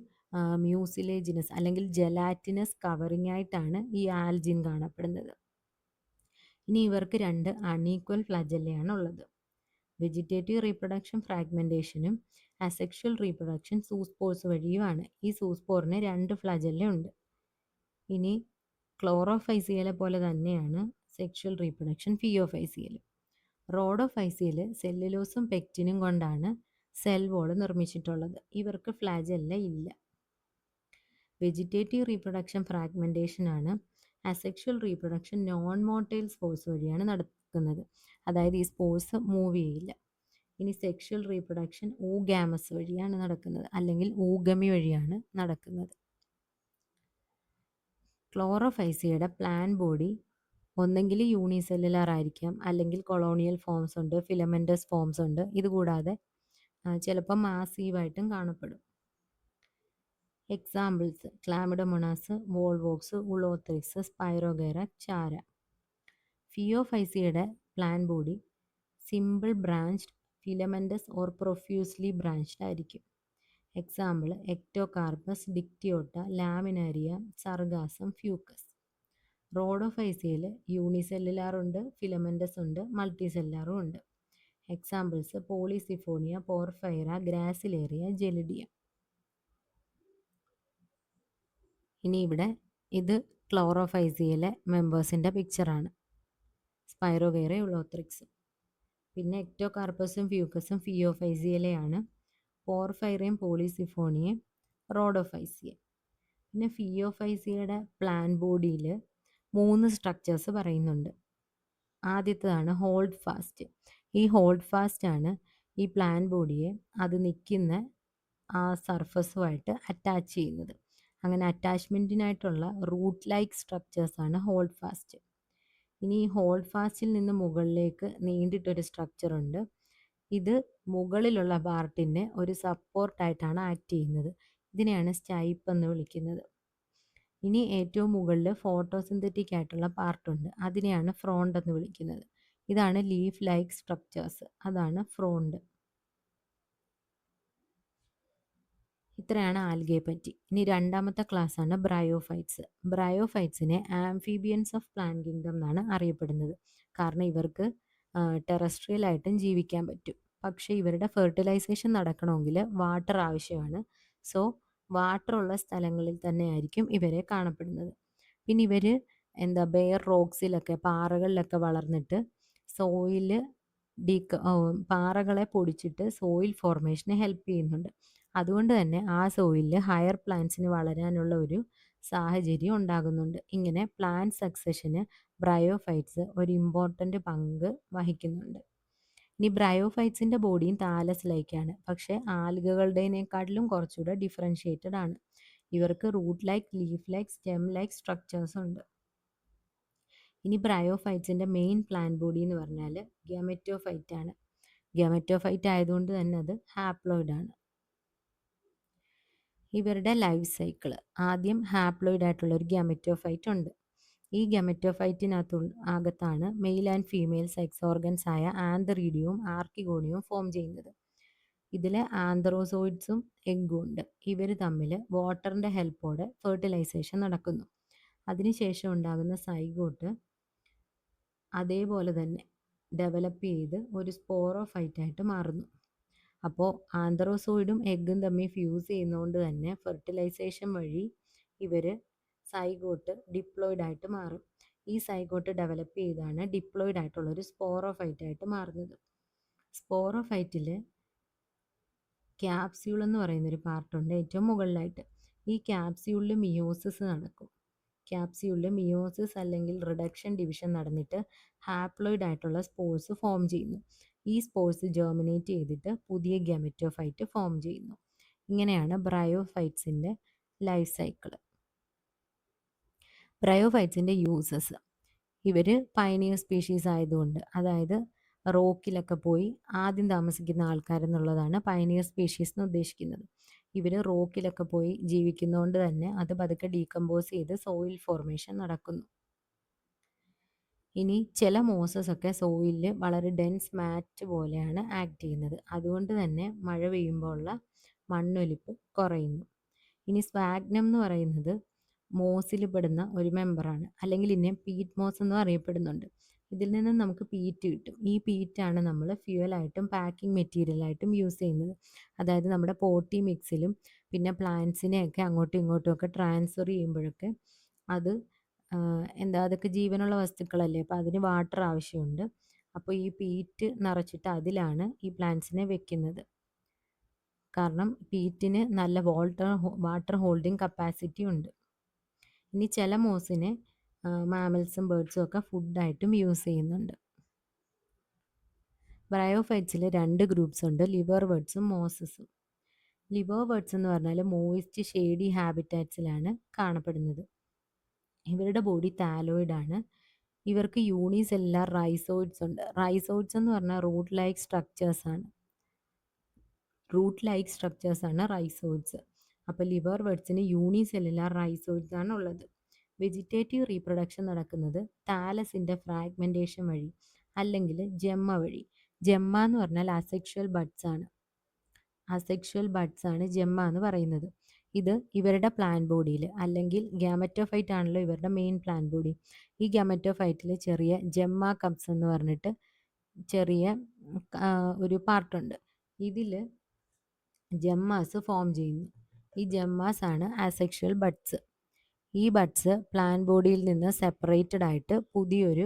മ്യൂസിലേജിനസ് അല്ലെങ്കിൽ ജെലാറ്റിനസ് കവറിംഗ് ആയിട്ടാണ് ഈ ആൽജിൻ കാണപ്പെടുന്നത്. ഇനി ഇവർക്ക് രണ്ട് അൺഈക്വൽ ഫ്ലജല്ലയാണ് ഉള്ളത്. വെജിറ്റേറ്റീവ് റീപ്രൊഡക്ഷൻ ഫ്രാഗ്മെൻറ്റേഷനും അസെക്ഷൽ റീപ്രൊഡക്ഷൻ സൂസ്പോർസ് വഴിയുമാണ്. ഈ സൂസ്പോറിന് രണ്ട് ഫ്ലജല്ല ഉണ്ട്. ഇനി ക്ലോറോഫൈസിയലെ പോലെ തന്നെയാണ് സെക്ഷൽ റീപ്രൊഡക്ഷൻ ഫിയോഫൈസിയൽ. റോഡോഫൈസിയൽ സെല്ലുലോസും പെക്റ്റിനും കൊണ്ടാണ് സെൽ വോള് നിർമ്മിച്ചിട്ടുള്ളത്. ഇവർക്ക് ഫ്ലാജല്ല ഇല്ല. വെജിറ്റേറ്റീവ് റീപ്രൊഡക്ഷൻ ഫ്രാഗ്മെൻറ്റേഷൻ ആണ്. Asexual reproduction non motile spores വഴിയാണ് നടക്കുന്നത്. അതായത് ഈ സ്പോർസ് മൂവ് ചെയ്യില്ല. ഇനി സെക്ഷൽ റീപ്രൊഡക്ഷൻ ഊഗാമസ് വഴിയാണ് നടക്കുന്നത്, അല്ലെങ്കിൽ ഊഗമി വഴിയാണ് നടക്കുന്നത്. ക്ലോറോഫൈസിയുടെ പ്ലാൻ ബോഡി ഒന്നെങ്കിൽ യൂണിസെല്ലുലാർ ആയിരിക്കാം, അല്ലെങ്കിൽ കൊളോണിയൽ ഫോംസ് ഉണ്ട്, ഫിലമെൻറ്റസ് ഫോംസ് ഉണ്ട്. ഇതുകൂടാതെ ചിലപ്പോൾ മാസീവായിട്ടും കാണപ്പെടും. Examples Chlamydomonas, Volvox, Ulothrix, Spirogyra, Chara. ഫിയോഫൈസിയുടെ plant body simple branched, filamentous or profusely branched ആയിരിക്കും. Example Ectocarpus, Dictyota, Laminaria, Sargassum, Fucus. റോഡോഫൈസിയയിൽ യൂണിസെല്ലുലാർ ഉണ്ട്, ഫിലമെൻറ്റസ് ഉണ്ട്, മൾട്ടി സെല്ലാറും ഉണ്ട്. Examples Polysiphonia, Porphyra, Gracilaria, Gelidium. ഇനി ഇവിടെ ഇത് ക്ലോറോഫൈസിയയിലെ മെമ്പേഴ്സിൻ്റെ പിക്ചറാണ്. സ്പൈറോഗൈറ, ഉളോത്രിക്സ്. പിന്നെ എക്ടോകാർപ്പസും ഫ്യൂക്കസും ഫിയോഫൈസിയയിലെയാണ്. പോർഫൈറയും പോളിസിഫോണിയയും റോഡോഫൈസിയ. പിന്നെ ഫിയോഫൈസിയയുടെ പ്ലാൻ ബോഡിയിൽ 3 സ്ട്രക്ചേഴ്സ് പറയുന്നുണ്ട്. ആദ്യത്തേതാണ് ഹോൾഡ് ഫാസ്റ്റ്. ഈ ഹോൾഡ് ഫാസ്റ്റ് ആണ് ഈ പ്ലാൻ ബോഡിയെ അത് നിൽക്കുന്ന ആ സർഫസുമായിട്ട് അറ്റാച്ച് ചെയ്യുന്നത്. അങ്ങനെ അറ്റാച്ച്മെൻറ്റിനായിട്ടുള്ള റൂട്ട് ലൈക്ക് സ്ട്രക്ചേഴ്സാണ് ഹോൾഡ് ഫാസ്റ്റ്. ഇനി ഈ ഹോൾഡ് ഫാസ്റ്റിൽ നിന്ന് മുകളിലേക്ക് നീണ്ടിട്ടൊരു സ്ട്രക്ചറുണ്ട്. ഇത് മുകളിലുള്ള പാർട്ടിനെ ഒരു സപ്പോർട്ടായിട്ടാണ് ആക്ട് ചെയ്യുന്നത്. ഇതിനെയാണ് സ്റ്റൈപ്പ് എന്ന് വിളിക്കുന്നത്. ഇനി ഏറ്റവും മുകളിൽ ഫോട്ടോസിന്തറ്റിക് ആയിട്ടുള്ള പാർട്ടുണ്ട്. അതിനെയാണ് ഫ്രോണ്ട് എന്ന് വിളിക്കുന്നത്. ഇതാണ് ലീഫ് ലൈക്ക് സ്ട്രക്ചേഴ്സ്, അതാണ് ഫ്രോണ്ട്. ഇത്രയാണ് ആൽഗയെ പറ്റി. ഇനി രണ്ടാമത്തെ ക്ലാസ്സാണ് ബ്രയോഫൈറ്റ്സ്. ബ്രയോഫൈറ്റ്സിനെ ആംഫീബിയൻസ് ഓഫ് പ്ലാൻ കിങ്ഡം എന്നാണ് അറിയപ്പെടുന്നത്. കാരണം ഇവർക്ക് ടെറസ്ട്രിയൽ ആയിട്ടും ജീവിക്കാൻ പറ്റും. പക്ഷേ ഇവരുടെ ഫെർട്ടിലൈസേഷൻ നടക്കണമെങ്കിൽ വാട്ടർ ആവശ്യമാണ്. സോ വാട്ടർ ഉള്ള സ്ഥലങ്ങളിൽ തന്നെ ആയിരിക്കും ഇവരെ കാണപ്പെടുന്നത്. പിന്നെ ഇവർ ബെയർ റോക്സിലൊക്കെ, പാറകളിലൊക്കെ വളർന്നിട്ട് സോയിൽ പാറകളെ പൊടിച്ചിട്ട് സോയിൽ ഫോർമേഷന് ഹെൽപ്പ് ചെയ്യുന്നുണ്ട്. അതുകൊണ്ട് തന്നെ ആ സോയിലിൽ ഹയർ പ്ലാന്റ്സിന് വളരാനുള്ള ഒരു സാഹചര്യം ഉണ്ടാകുന്നുണ്ട്. ഇങ്ങനെ പ്ലാന്റ് സക്സഷന് ബ്രയോഫൈറ്റ്സ് ഒരു ഇമ്പോർട്ടൻ്റ് പങ്ക് വഹിക്കുന്നുണ്ട്. ഇനി ബ്രയോഫൈറ്റ്സിൻ്റെ ബോഡിയും താലസ് ലൈക്കാണ്. പക്ഷേ ആൽഗകളുടേതിനേക്കാട്ടിലും കുറച്ചുകൂടെ ഡിഫറൻഷിയേറ്റഡ് ആണ്. ഇവർക്ക് root like, leaf like, stem like structures ഉണ്ട്. ഇനി ബ്രയോഫൈറ്റ്സിൻ്റെ മെയിൻ പ്ലാൻ ബോഡി എന്ന് പറഞ്ഞാൽ ഗമറ്റോഫൈറ്റ് ആണ്. ഗമറ്റോഫൈറ്റ് ആയതുകൊണ്ട് തന്നെ അത് ഹാപ്ലോയിഡ് ആണ്. ഇവരുടെ ലൈഫ് സൈക്കിൾ ആദ്യം ഹാപ്ലോയിഡ് ആയിട്ടുള്ള ഒരു ഗമറ്റോഫൈറ്റ് ഉണ്ട്. ഈ അകത്താണ് mail and female sex organs ആയ ആന്തറീഡിയവും ആർക്കിഗോണിയവും ഫോം ചെയ്യുന്നത്. ഇതിൽ ആന്ത്രോസോയിഡ്സും എഗ്ഗും ഉണ്ട്. ഇവർ തമ്മിൽ വാട്ടറിൻ്റെ ഹെൽപ്പോടെ ഫെർട്ടിലൈസേഷൻ നടക്കുന്നു. അതിനുശേഷം ഉണ്ടാകുന്ന സൈഗോട്ട് അതേപോലെ തന്നെ ഡെവലപ്പ് ചെയ്ത് ഒരു സ്പോറോഫൈറ്റ് ആയിട്ട് മാറുന്നു. അപ്പോൾ ആന്ത്രോസോയിഡും എഗ്ഗും തമ്മിൽ ഫ്യൂസ് ചെയ്യുന്നതുകൊണ്ട് തന്നെ ഫെർട്ടിലൈസേഷൻ വഴി ഇവർ സൈഗോട്ട് ഡിപ്ലോയിഡ് ആയിട്ട് മാറും. ഈ സൈഗോട്ട് ഡെവലപ്പ് ചെയ്താണ് ഡിപ്ലോയിഡ് ആയിട്ടുള്ള ഒരു സ്പോറോഫൈറ്റ് ആയിട്ട് മാറുന്നത്. സ്പോറോഫൈറ്റിൽ ക്യാപ്സ്യൂൾ എന്ന് പറയുന്നൊരു പാർട്ടുണ്ട് ഏറ്റവും മുകളിലായിട്ട്. ഈ ക്യാപ്സ്യൂളിൽ മിയോസിസ് നടക്കും. ക്യാപ്സ്യൂളിൽ മിയോസിസ് അല്ലെങ്കിൽ റിഡക്ഷൻ ഡിവിഷൻ നടന്നിട്ട് ഹാപ്ലോയിഡ് ആയിട്ടുള്ള സ്പോർസ് ഫോം ചെയ്യുന്നു. ഈ സ്പോർസ് ജെർമിനേറ്റ് ചെയ്തിട്ട് പുതിയ ഗെമറ്റോഫൈറ്റ് ഫോം ചെയ്യുന്നു. ഇങ്ങനെയാണ് ബ്രയോഫൈറ്റ്സിൻ്റെ ലൈഫ് സൈക്കിൾ. ബ്രയോഫൈറ്റ്സിൻ്റെ യൂസസ്: ഇവർ പയനിയർ സ്പീഷീസ് ആയതുകൊണ്ട്, അതായത് റോക്കിലൊക്കെ പോയി ആദ്യം താമസിക്കുന്ന ആൾക്കാരെന്നുള്ളതാണ് പയനിയർ സ്പീഷീസ് എന്ന് ഉദ്ദേശിക്കുന്നത്. ഇവർ റോക്കിലൊക്കെ പോയി ജീവിക്കുന്നതുകൊണ്ട് തന്നെ അത് പതുക്കെ ഡീകമ്പോസ് ചെയ്ത് സോയിൽ ഫോർമേഷൻ നടക്കുന്നു. ഇനി ചില മോസസ് ഒക്കെ സോയിലിൽ വളരെ ഡെൻസ് മാറ്റ് പോലെയാണ് ആക്ട് ചെയ്യുന്നത്. അതുകൊണ്ട് തന്നെ മഴ പെയ്യുമ്പോൾ ഉള്ള മണ്ണൊലിപ്പ് കുറയുന്നു. ഇനി സ്വാഗ്നം എന്ന് പറയുന്നത് മോസിൽ പെടുന്ന ഒരു മെമ്പറാണ്, അല്ലെങ്കിൽ ഇതിനെ പീറ്റ് മോസ് എന്നും അറിയപ്പെടുന്നുണ്ട്. ഇതിൽ നിന്ന് നമുക്ക് പീറ്റ് കിട്ടും. ഈ പീറ്റാണ് നമ്മൾ ഫ്യൂവലായിട്ടും പാക്കിംഗ് മെറ്റീരിയലായിട്ടും യൂസ് ചെയ്യുന്നത്. അതായത് നമ്മുടെ പോട്ടി മിക്സിലും പിന്നെ പ്ലാന്റ്സിനെയൊക്കെ അങ്ങോട്ടും ഇങ്ങോട്ടും ഒക്കെ ട്രാൻസ്ഫർ ചെയ്യുമ്പോഴൊക്കെ അത് എന്താ, അതൊക്കെ ജീവനുള്ള വസ്തുക്കളല്ലേ, അപ്പോൾ അതിന് വാട്ടർ ആവശ്യമുണ്ട്. അപ്പോൾ ഈ പീറ്റ് നിറച്ചിട്ട് അതിലാണ് ഈ പ്ലാന്റ്സിനെ വെക്കുന്നത്. കാരണം പീറ്റിന് നല്ല വാട്ടർ ഹോൾഡിങ് കപ്പാസിറ്റി ഉണ്ട്. ഇനി ചില മോസിനെ മാമൽസും ബേർഡ്സും ഒക്കെ ഫുഡായിട്ടും യൂസ് ചെയ്യുന്നുണ്ട്. ബ്രയോഫൈറ്റ്സിൽ 2 ഗ്രൂപ്പ്സ് ഉണ്ട്, ലിവർ വേർഡ്സും മോസസും. ലിവർ വേർഡ്സ് എന്ന് പറഞ്ഞാൽ മോയിസ്റ്റ് ഷെയ്ഡി ഹാബിറ്റാറ്റ്സിലാണ് കാണപ്പെടുന്നത്. ഇവരുടെ ബോഡി താലോയിഡ് ആണ്. ഇവർക്ക് യൂണിസെല്ലുലാർ റൈസോയിഡ്സ് ഉണ്ട്. റൈസോയിഡ്സ് എന്ന് പറഞ്ഞാൽ റൂട്ട് ലൈക്ക് സ്ട്രക്ചേഴ്സ് ആണ് റൈസോയിഡ്സ്. അപ്പോൾ ലിവർ വേർഡ്സിന് യൂണിസെല്ലുലാർ റൈസോയിഡ്സ് ആണ് ഉള്ളത്. വെജിറ്റേറ്റീവ് റീപ്രൊഡക്ഷൻ നടക്കുന്നത് താലസിൻ്റെ ഫ്രാഗ്മെൻറ്റേഷൻ വഴി അല്ലെങ്കിൽ ജെമ്മ വഴി. ജെമ്മ എന്ന് പറഞ്ഞാൽ അസെക്ഷുവൽ ബഡ്സ് ആണ് ജെമ്മ എന്ന് പറയുന്നത്. ഇത് ഇവരുടെ പ്ലാൻ ബോഡിയിൽ, അല്ലെങ്കിൽ ഗാമറ്റോഫൈറ്റ് ആണല്ലോ ഇവരുടെ മെയിൻ പ്ലാൻ ബോഡി. ഈ ഗാമറ്റോഫൈറ്റിൽ ചെറിയ ജെമ്മ കപ്സ് എന്ന് പറഞ്ഞിട്ട് ചെറിയ ഒരു പാർട്ടുണ്ട്. ഇതിൽ ജെമ്മാസ് ഫോം ചെയ്യുന്നു. ഈ ജെമ്മാസ് ആണ് അസെക്ഷുവൽ ബഡ്സ്. ഈ ബഡ്സ് പ്ലാൻ ബോഡിയിൽ നിന്ന് സെപ്പറേറ്റഡ് ആയിട്ട് പുതിയൊരു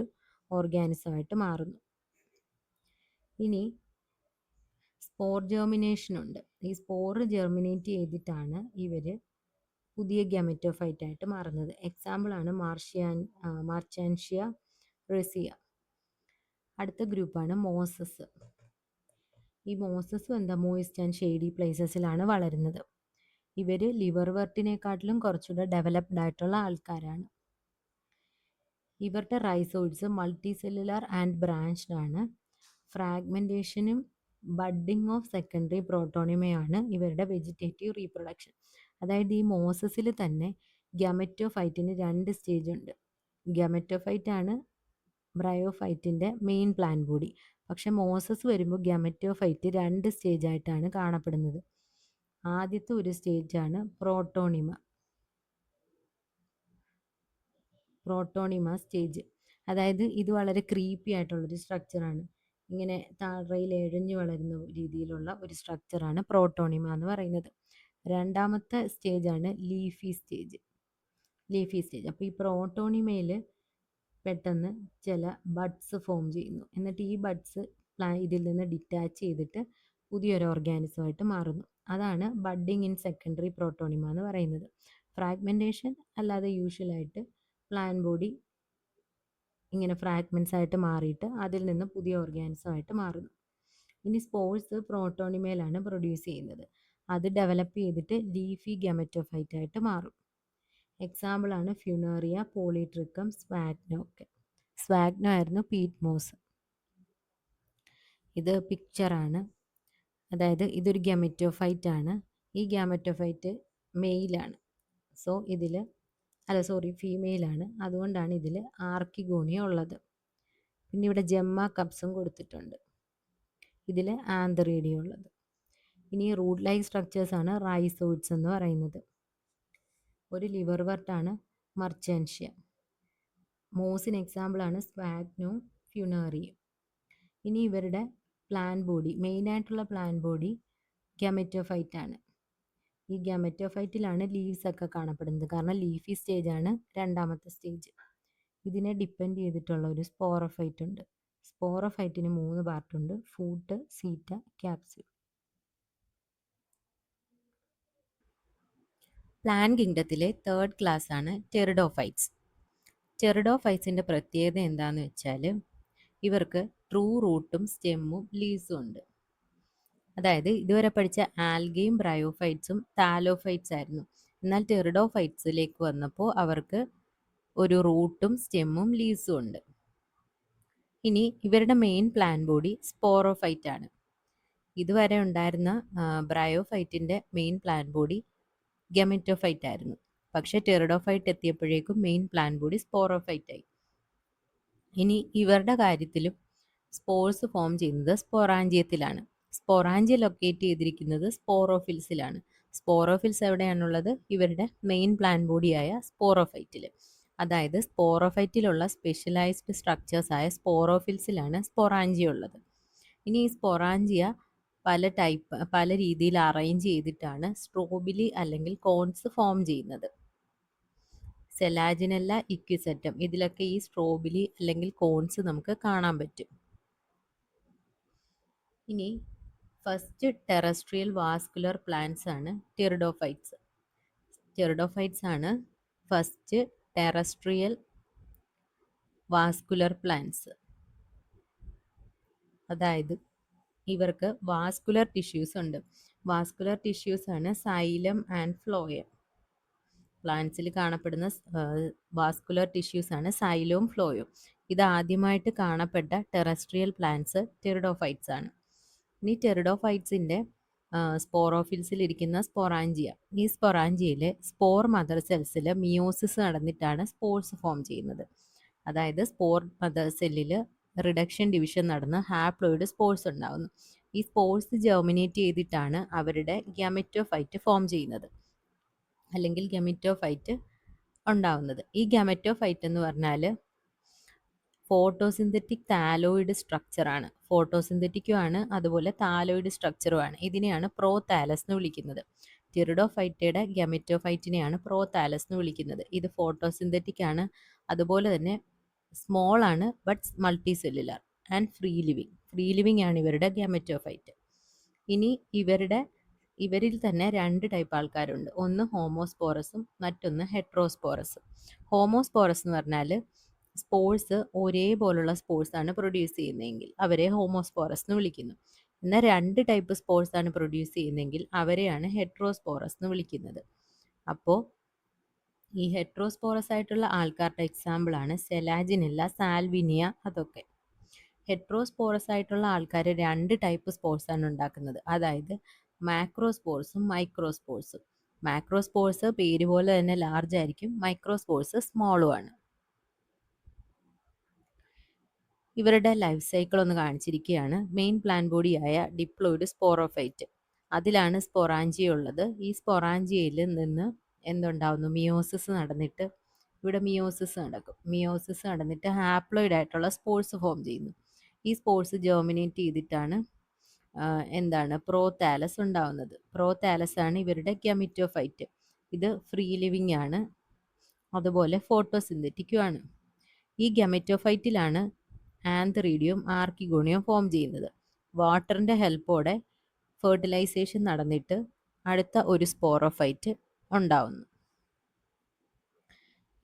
ഓർഗാനിസമായിട്ട് മാറുന്നു. ഇനി സ്പോർ ജെർമിനേഷൻ ഉണ്ട്. ഈ സ്പോർ ജെർമിനേറ്റ് ചെയ്തിട്ടാണ് ഇവർ പുതിയ ഗാമറ്റോഫൈറ്റ് ആയിട്ട് മാറുന്നത്. എക്സാമ്പിളാണ് മാർച്ചാൻഷ്യ റെസിയ. അടുത്ത ഗ്രൂപ്പാണ് മോസസ്. ഈ മോസസും മോയിസ്റ്റ് ആൻഡ് ഷെയ്ഡി പ്ലേസസിലാണ് വളരുന്നത്. ഇവർ ലിവർ വെർട്ടിനെക്കാട്ടിലും കുറച്ചുകൂടെ ഡെവലപ്ഡ് ആയിട്ടുള്ള ആൾക്കാരാണ്. ഇവരുടെ rhizoids multi cellular and branched ആണ്. ഫ്രാഗ്മെൻറ്റേഷനും ബഡ്ഡിങ് ഓഫ് സെക്കൻഡറി പ്രോട്ടോണിമയാണ് ഇവരുടെ വെജിറ്റേറ്റീവ് റീപ്രൊഡക്ഷൻ. അതായത് ഈ മോസസിൽ തന്നെ ഗാമറ്റോഫൈറ്റിന് 2 സ്റ്റേജ് ഉണ്ട്. ഗാമറ്റോഫൈറ്റ് ആണ് ബ്രയോഫൈറ്റിൻ്റെ മെയിൻ പ്ലാൻ ബോഡി. പക്ഷെ മോസസ് വരുമ്പോൾ ഗാമറ്റോഫൈറ്റ് 2 സ്റ്റേജ് ആയിട്ടാണ് കാണപ്പെടുന്നത്. ആദ്യത്തെ ഒരു സ്റ്റേജാണ് പ്രോട്ടോണിമ സ്റ്റേജ്. അതായത് ഇത് വളരെ ക്രീപ്പി ആയിട്ടുള്ളൊരു സ്ട്രക്ചറാണ്. ഇങ്ങനെ താഴ്വരയിൽ എഴഞ്ഞു വളരുന്ന രീതിയിലുള്ള ഒരു സ്ട്രക്ചറാണ് പ്രോട്ടോണിമ എന്ന് പറയുന്നത്. രണ്ടാമത്തെ സ്റ്റേജാണ് ലീഫി സ്റ്റേജ്. അപ്പോൾ ഈ പ്രോട്ടോണിമയിൽ പെട്ടെന്ന് ചില ബഡ്സ് ഫോം ചെയ്യുന്നു. എന്നിട്ട് ഈ ബഡ്സ് ഇതിൽ നിന്ന് ഡിറ്റാച്ച് ചെയ്തിട്ട് പുതിയൊരു ഓർഗാനിസമായിട്ട് മാറുന്നു. അതാണ് ബഡ്ഡിങ് ഇൻ സെക്കൻഡറി പ്രോട്ടോണിമ എന്ന് പറയുന്നത്. ഫ്രാഗ്മെൻറ്റേഷൻ അല്ലാതെ യൂഷ്വലായിട്ട് പ്ലാൻ ബോഡി ഇങ്ങനെ ഫ്രാഗ്മെൻറ്റ്സ് ആയിട്ട് മാറിയിട്ട് അതിൽ നിന്ന് പുതിയ ഓർഗാനിസമായിട്ട് മാറുന്നു. ഇനി സ്പോർസ് പ്രോട്ടോണിമയിലാണ് പ്രൊഡ്യൂസ് ചെയ്യുന്നത്. അത് ഡെവലപ്പ് ചെയ്തിട്ട് ലീഫി ഗാമറ്റോഫൈറ്റ് ആയിട്ട് മാറും. എക്സാമ്പിളാണ് ഫ്യൂണേറിയ, പോളിട്രിക്കം, സ്വാഗ്നോ ഒക്കെ. സ്വാഗ്നോ ആയിരുന്നു പീറ്റ് മോസ്. ഇത് പിക്ചറാണ്. അതായത് ഇതൊരു ഗാമറ്റോഫൈറ്റ് ആണ്. ഈ ഗാമറ്റോഫൈറ്റ് മെയിലാണ്. ഫീമെയിലാണ്. അതുകൊണ്ടാണ് ഇതിൽ ആർക്കിഗോണിയ ഉള്ളത്. പിന്നെ ഇവിടെ ജെമ്മ കപ്സും കൊടുത്തിട്ടുണ്ട്. ഇതിൽ ആന്തറീഡിയ ഉള്ളത്. ഇനി റൂട്ട് ലൈക്ക് സ്ട്രക്ചേഴ്സാണ് റൈസോയിഡ്സ് എന്ന് പറയുന്നത്. ഒരു ലിവർ വെർട്ടാണ് മർച്ചാൻഷ്യ. മോസിന് എക്സാമ്പിളാണ് സ്വാഗ്നോ, ഫ്യൂണേറിയ. ഇനി ഇവരുടെ പ്ലാൻ ബോഡി, മെയിനായിട്ടുള്ള പ്ലാൻ ബോഡി ഗമറ്റോഫൈറ്റ് ആണ്. ഈ ഗമറ്റോഫൈറ്റിലാണ് ലീവ്സ് ഒക്കെ കാണപ്പെടുന്നത്. കാരണം ലീഫി സ്റ്റേജ് ആണ് രണ്ടാമത്തെ സ്റ്റേജ്. ഇതിനെ ഡിപ്പെൻഡ് ചെയ്തിട്ടുള്ള ഒരു സ്പോറോഫൈറ്റ് ഉണ്ട്. സ്പോറോഫൈറ്റിന് 3 പാർട്ടുണ്ട്: ഫൂട്ട്, സീറ്റ, ക്യാപ്സ്യൂൾ. പ്ലാൻ കിങ്ഡത്തിലെ തേർഡ് ക്ലാസ് ആണ് ടെറിഡോഫൈറ്റ്സ്. ടെറിഡോഫൈറ്റ്സിൻ്റെ പ്രത്യേകത എന്താണെന്ന് വെച്ചാൽ ഇവർക്ക് ട്രൂ റൂട്ടും സ്റ്റെമ്മും ലീവ്സും ഉണ്ട്. അതായത് ഇതുവരെ പഠിച്ച ആൽഗയും ബ്രയോഫൈറ്റ്സും താലോഫൈറ്റ്സ് ആയിരുന്നു. എന്നാൽ ടെറിഡോഫൈറ്റ്സിലേക്ക് വന്നപ്പോൾ അവർക്ക് ഒരു റൂട്ടും സ്റ്റെമ്മും ലീവ്സും ഉണ്ട്. ഇനി ഇവരുടെ മെയിൻ പ്ലാൻ ബോഡി സ്പോറോഫൈറ്റ് ആണ്. ഇതുവരെ ഉണ്ടായിരുന്ന ബ്രയോഫൈറ്റിൻ്റെ മെയിൻ പ്ലാൻ ബോഡി ഗമറ്റോഫൈറ്റ് ആയിരുന്നു. പക്ഷേ ടെറിഡോഫൈറ്റ് എത്തിയപ്പോഴേക്കും മെയിൻ പ്ലാൻ ബോഡി സ്പോറോഫൈറ്റ് ആയി. ഇനി ഇവരുടെ കാര്യത്തിലും സ്പോർസ് ഫോം ചെയ്യുന്നത് സ്പോറാഞ്ചിയത്തിലാണ്. സ്പോറാഞ്ചിയ ലൊക്കേറ്റ് ചെയ്തിരിക്കുന്നത് സ്പോറോഫിൽസിലാണ്. സ്പോറോഫിൽസ് എവിടെയാണുള്ളത്? ഇവരുടെ മെയിൻ പ്ലാൻ ബോഡിയായ സ്പോറോഫൈറ്റിൽ. അതായത് സ്പോറോഫൈറ്റിലുള്ള സ്പെഷ്യലൈസ്ഡ് സ്ട്രക്ചേഴ്സ് ആയ സ്പോറോഫിൽസിലാണ് സ്പോറാഞ്ചിയ ഉള്ളത്. ഇനി ഈ സ്പോറാഞ്ചിയ പല രീതിയിൽ അറേഞ്ച് ചെയ്തിട്ടാണ് സ്ട്രോബിലി അല്ലെങ്കിൽ കോൺസ് ഫോം ചെയ്യുന്നത്. സെലാജിനെല്ല, ഇക്വിസെറ്റം, ഇതിലൊക്കെ ഈ സ്ട്രോബിലി അല്ലെങ്കിൽ കോൺസ് നമുക്ക് കാണാൻ പറ്റും. ഇനി ഫസ്റ്റ് ടെറസ്ട്രിയൽ വാസ്കുലർ പ്ലാന്റ്സ് ആണ് ടെറിഡോഫൈറ്റ്സ്. ടെറിഡോഫൈറ്റ്സ് ആണ് ഫസ്റ്റ് ടെറസ്ട്രിയൽ വാസ്കുലർ പ്ലാന്റ്സ്. അതായത് ഇവർക്ക് വാസ്കുലർ ടിഷ്യൂസ് ഉണ്ട്. വാസ്കുലർ ടിഷ്യൂസ് ആണ് സൈലം ആൻഡ് ഫ്ലോയം. പ്ലാന്റ്സിൽ കാണപ്പെടുന്ന വാസ്കുലർ ടിഷ്യൂസ് ആണ് സൈലവും ഫ്ലോയും. ഇത് ആദ്യമായിട്ട് കാണപ്പെട്ട ടെറസ്ട്രിയൽ പ്ലാന്റ്സ് ടെറിഡോഫൈറ്റ്സ് ആണ്. ഇനി ടെറിഡോഫൈറ്റ്സിൻ്റെ സ്പോറോഫിൽസിൽ ഇരിക്കുന്ന സ്പൊറാഞ്ചിയ. ഈ സ്പൊറാഞ്ചിയയിലെ സ്പോർ മദർ സെൽസിൽ മിയോസിസ് നടന്നിട്ടാണ് സ്പോർസ് ഫോം ചെയ്യുന്നത്. അതായത് സ്പോർ മദർ സെല്ലിൽ റിഡക്ഷൻ ഡിവിഷൻ നടന്ന് ഹാപ്ലോയിഡ് സ്പോർസ് ഉണ്ടാകുന്നു. ഈ സ്പോർസ് ജെർമിനേറ്റ് ചെയ്തിട്ടാണ് അവരുടെ ഗമറ്റോഫൈറ്റ് ഫോം ചെയ്യുന്നത്, അല്ലെങ്കിൽ ഗമറ്റോഫൈറ്റ് ഉണ്ടാവുന്നത്. ഈ ഗമറ്റോഫൈറ്റ് എന്ന് പറഞ്ഞാൽ ഫോട്ടോസിന്തറ്റിക് താലോയിഡ് സ്ട്രക്ചറാണ്. ഫോട്ടോസിന്തറ്റിക്കും ആണ്, അതുപോലെ താലോയിഡ് സ്ട്രക്ചറുമാണ്. ഇതിനെയാണ് പ്രോ താലസ് എന്ന് വിളിക്കുന്നത്. ടെറിഡോഫൈറ്റയുടെ ഗമറ്റോഫൈറ്റിനെയാണ് പ്രോ താലസ് എന്ന് വിളിക്കുന്നത്. ഇത് ഫോട്ടോസിന്തറ്റിക് ആണ്, അതുപോലെ തന്നെ സ്മോൾ ആണ്, but multi cellular and free living ആണ് ഇവരുടെ ഗമറ്റോഫൈറ്റ്. ഇനി ഇവരിൽ തന്നെ 2 ടൈപ്പ് ആൾക്കാരുണ്ട്. ഒന്ന് ഹോമോസ്പോറസും മറ്റൊന്ന് ഹെട്രോസ്പോറസും. ഹോമോസ്പോറസ് എന്ന് പറഞ്ഞാൽ സ്പോർസ് ഒരേപോലുള്ള സ്പോർസാണ് പ്രൊഡ്യൂസ് ചെയ്യുന്നതെങ്കിൽ അവരെ ഹോമോസ്പോറസ് എന്ന് വിളിക്കുന്നു. എന്നാൽ 2 ടൈപ്പ് സ്പോർസ് ആണ് പ്രൊഡ്യൂസ് ചെയ്യുന്നതെങ്കിൽ അവരെയാണ് ഹെട്രോസ്പോറസ് എന്ന് വിളിക്കുന്നത്. അപ്പോൾ ഈ ഹെട്രോസ്പോറസ് ആയിട്ടുള്ള ആൾക്കാരുടെ എക്സാമ്പിളാണ് സെലാജിനെല്ല, സാൽവിനിയ, അതൊക്കെ. ഹെട്രോസ്പോറസ് ആയിട്ടുള്ള ആൾക്കാർ 2 ടൈപ്പ് സ്പോർസാണ് ഉണ്ടാക്കുന്നത്. അതായത് മാക്രോസ്പോർസും മൈക്രോസ്പോർസും. മാക്രോസ്പോർസ് പേര് പോലെ തന്നെ ലാർജ് ആയിരിക്കും, മൈക്രോസ്പോർസ് സ്മോളും ആണ്. ഇവരുടെ ലൈഫ് സൈക്കിൾ ഒന്ന് കാണിച്ചിരിക്കുകയാണ്. മെയിൻ പ്ലാൻ ബോഡിയായ ഡിപ്ലോയിഡ് സ്പോറോഫൈറ്റ്, അതിലാണ് സ്പൊറാഞ്ചിയ ഉള്ളത്. ഈ സ്പൊറാഞ്ചിയയിൽ നിന്ന് എന്തുണ്ടാവുന്നു? മിയോസിസ് നടന്നിട്ട് ഇവിടെ മിയോസിസ് നടക്കും. മിയോസിസ് നടന്നിട്ട് ഹാപ്ലോയിഡ് ആയിട്ടുള്ള സ്പോർസ് ഫോം ചെയ്യുന്നു. ഈ സ്പോർസ് ജെർമിനേറ്റ് ചെയ്തിട്ടാണ് പ്രോ താലസ് ഉണ്ടാവുന്നത്. പ്രോ താലസ് ആണ് ഇവരുടെ ഗമറ്റോഫൈറ്റ്. ഇത് ഫ്രീ ലിവിങ് ആണ്, അതുപോലെ ഫോട്ടോസിന്തറ്റിക്കും ആണ്. ഈ ഗമറ്റോഫൈറ്റിലാണ് ആന്ത്രീഡിയം, ആർക്കിഗോണിയം ഫോം ചെയ്യുന്നത്. വാട്ടറിൻ്റെ ഹെൽപ്പോടെ ഫെർട്ടിലൈസേഷൻ നടന്നിട്ട് അടുത്ത ഒരു സ്പോറോഫൈറ്റ് ഉണ്ടാവുന്നു.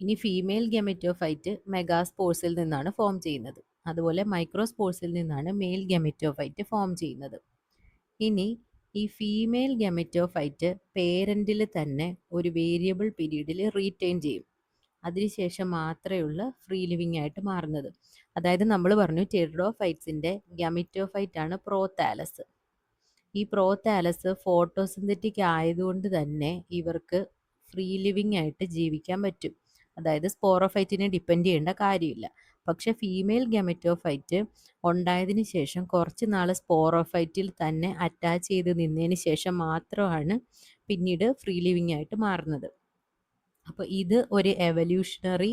ഇനി ഫീമെയിൽ ഗമറ്റോഫൈറ്റ് മെഗാസ്പോർസിൽ നിന്നാണ് ഫോം ചെയ്യുന്നത്. അതുപോലെ മൈക്രോസ്പോർസിൽ നിന്നാണ് മെയിൽ ഗമറ്റോഫൈറ്റ് ഫോം ചെയ്യുന്നത്. ഇനി ഈ ഫീമെയിൽ ഗമറ്റോഫൈറ്റ് പേരൻറ്റിൽ തന്നെ ഒരു വേരിയബിൾ പീരീഡിൽ റീറ്റെയിൻ ചെയ്യും. അതിനുശേഷം മാത്രമേ ഉള്ളൂ ഫ്രീ ലിവിങ് ആയിട്ട് മാറുന്നത്. അതായത് നമ്മൾ പറഞ്ഞു ടെറിഡോഫൈറ്റ്സിൻ്റെ ഗമറ്റോഫൈറ്റ് ആണ് പ്രോ താലസ്. ഈ പ്രോ താലസ് ഫോട്ടോസിന്തറ്റിക് ആയതുകൊണ്ട് തന്നെ ഇവർക്ക് ഫ്രീ ലിവിങ് ആയിട്ട് ജീവിക്കാൻ പറ്റും. അതായത് സ്പോറോഫൈറ്റിനെ ഡിപ്പെൻഡ് ചെയ്യേണ്ട കാര്യമില്ല. പക്ഷെ ഫീമെയിൽ ഗമറ്റോഫൈറ്റ് ഉണ്ടായതിന് ശേഷം കുറച്ച് നാൾ സ്പോറോഫൈറ്റിൽ തന്നെ അറ്റാച്ച് ചെയ്ത് നിന്നതിന് ശേഷം മാത്രമാണ് പിന്നീട് ഫ്രീ ലിവിങ് ആയിട്ട് മാറുന്നത്. അപ്പോൾ ഇത് ഒരു എവല്യൂഷണറി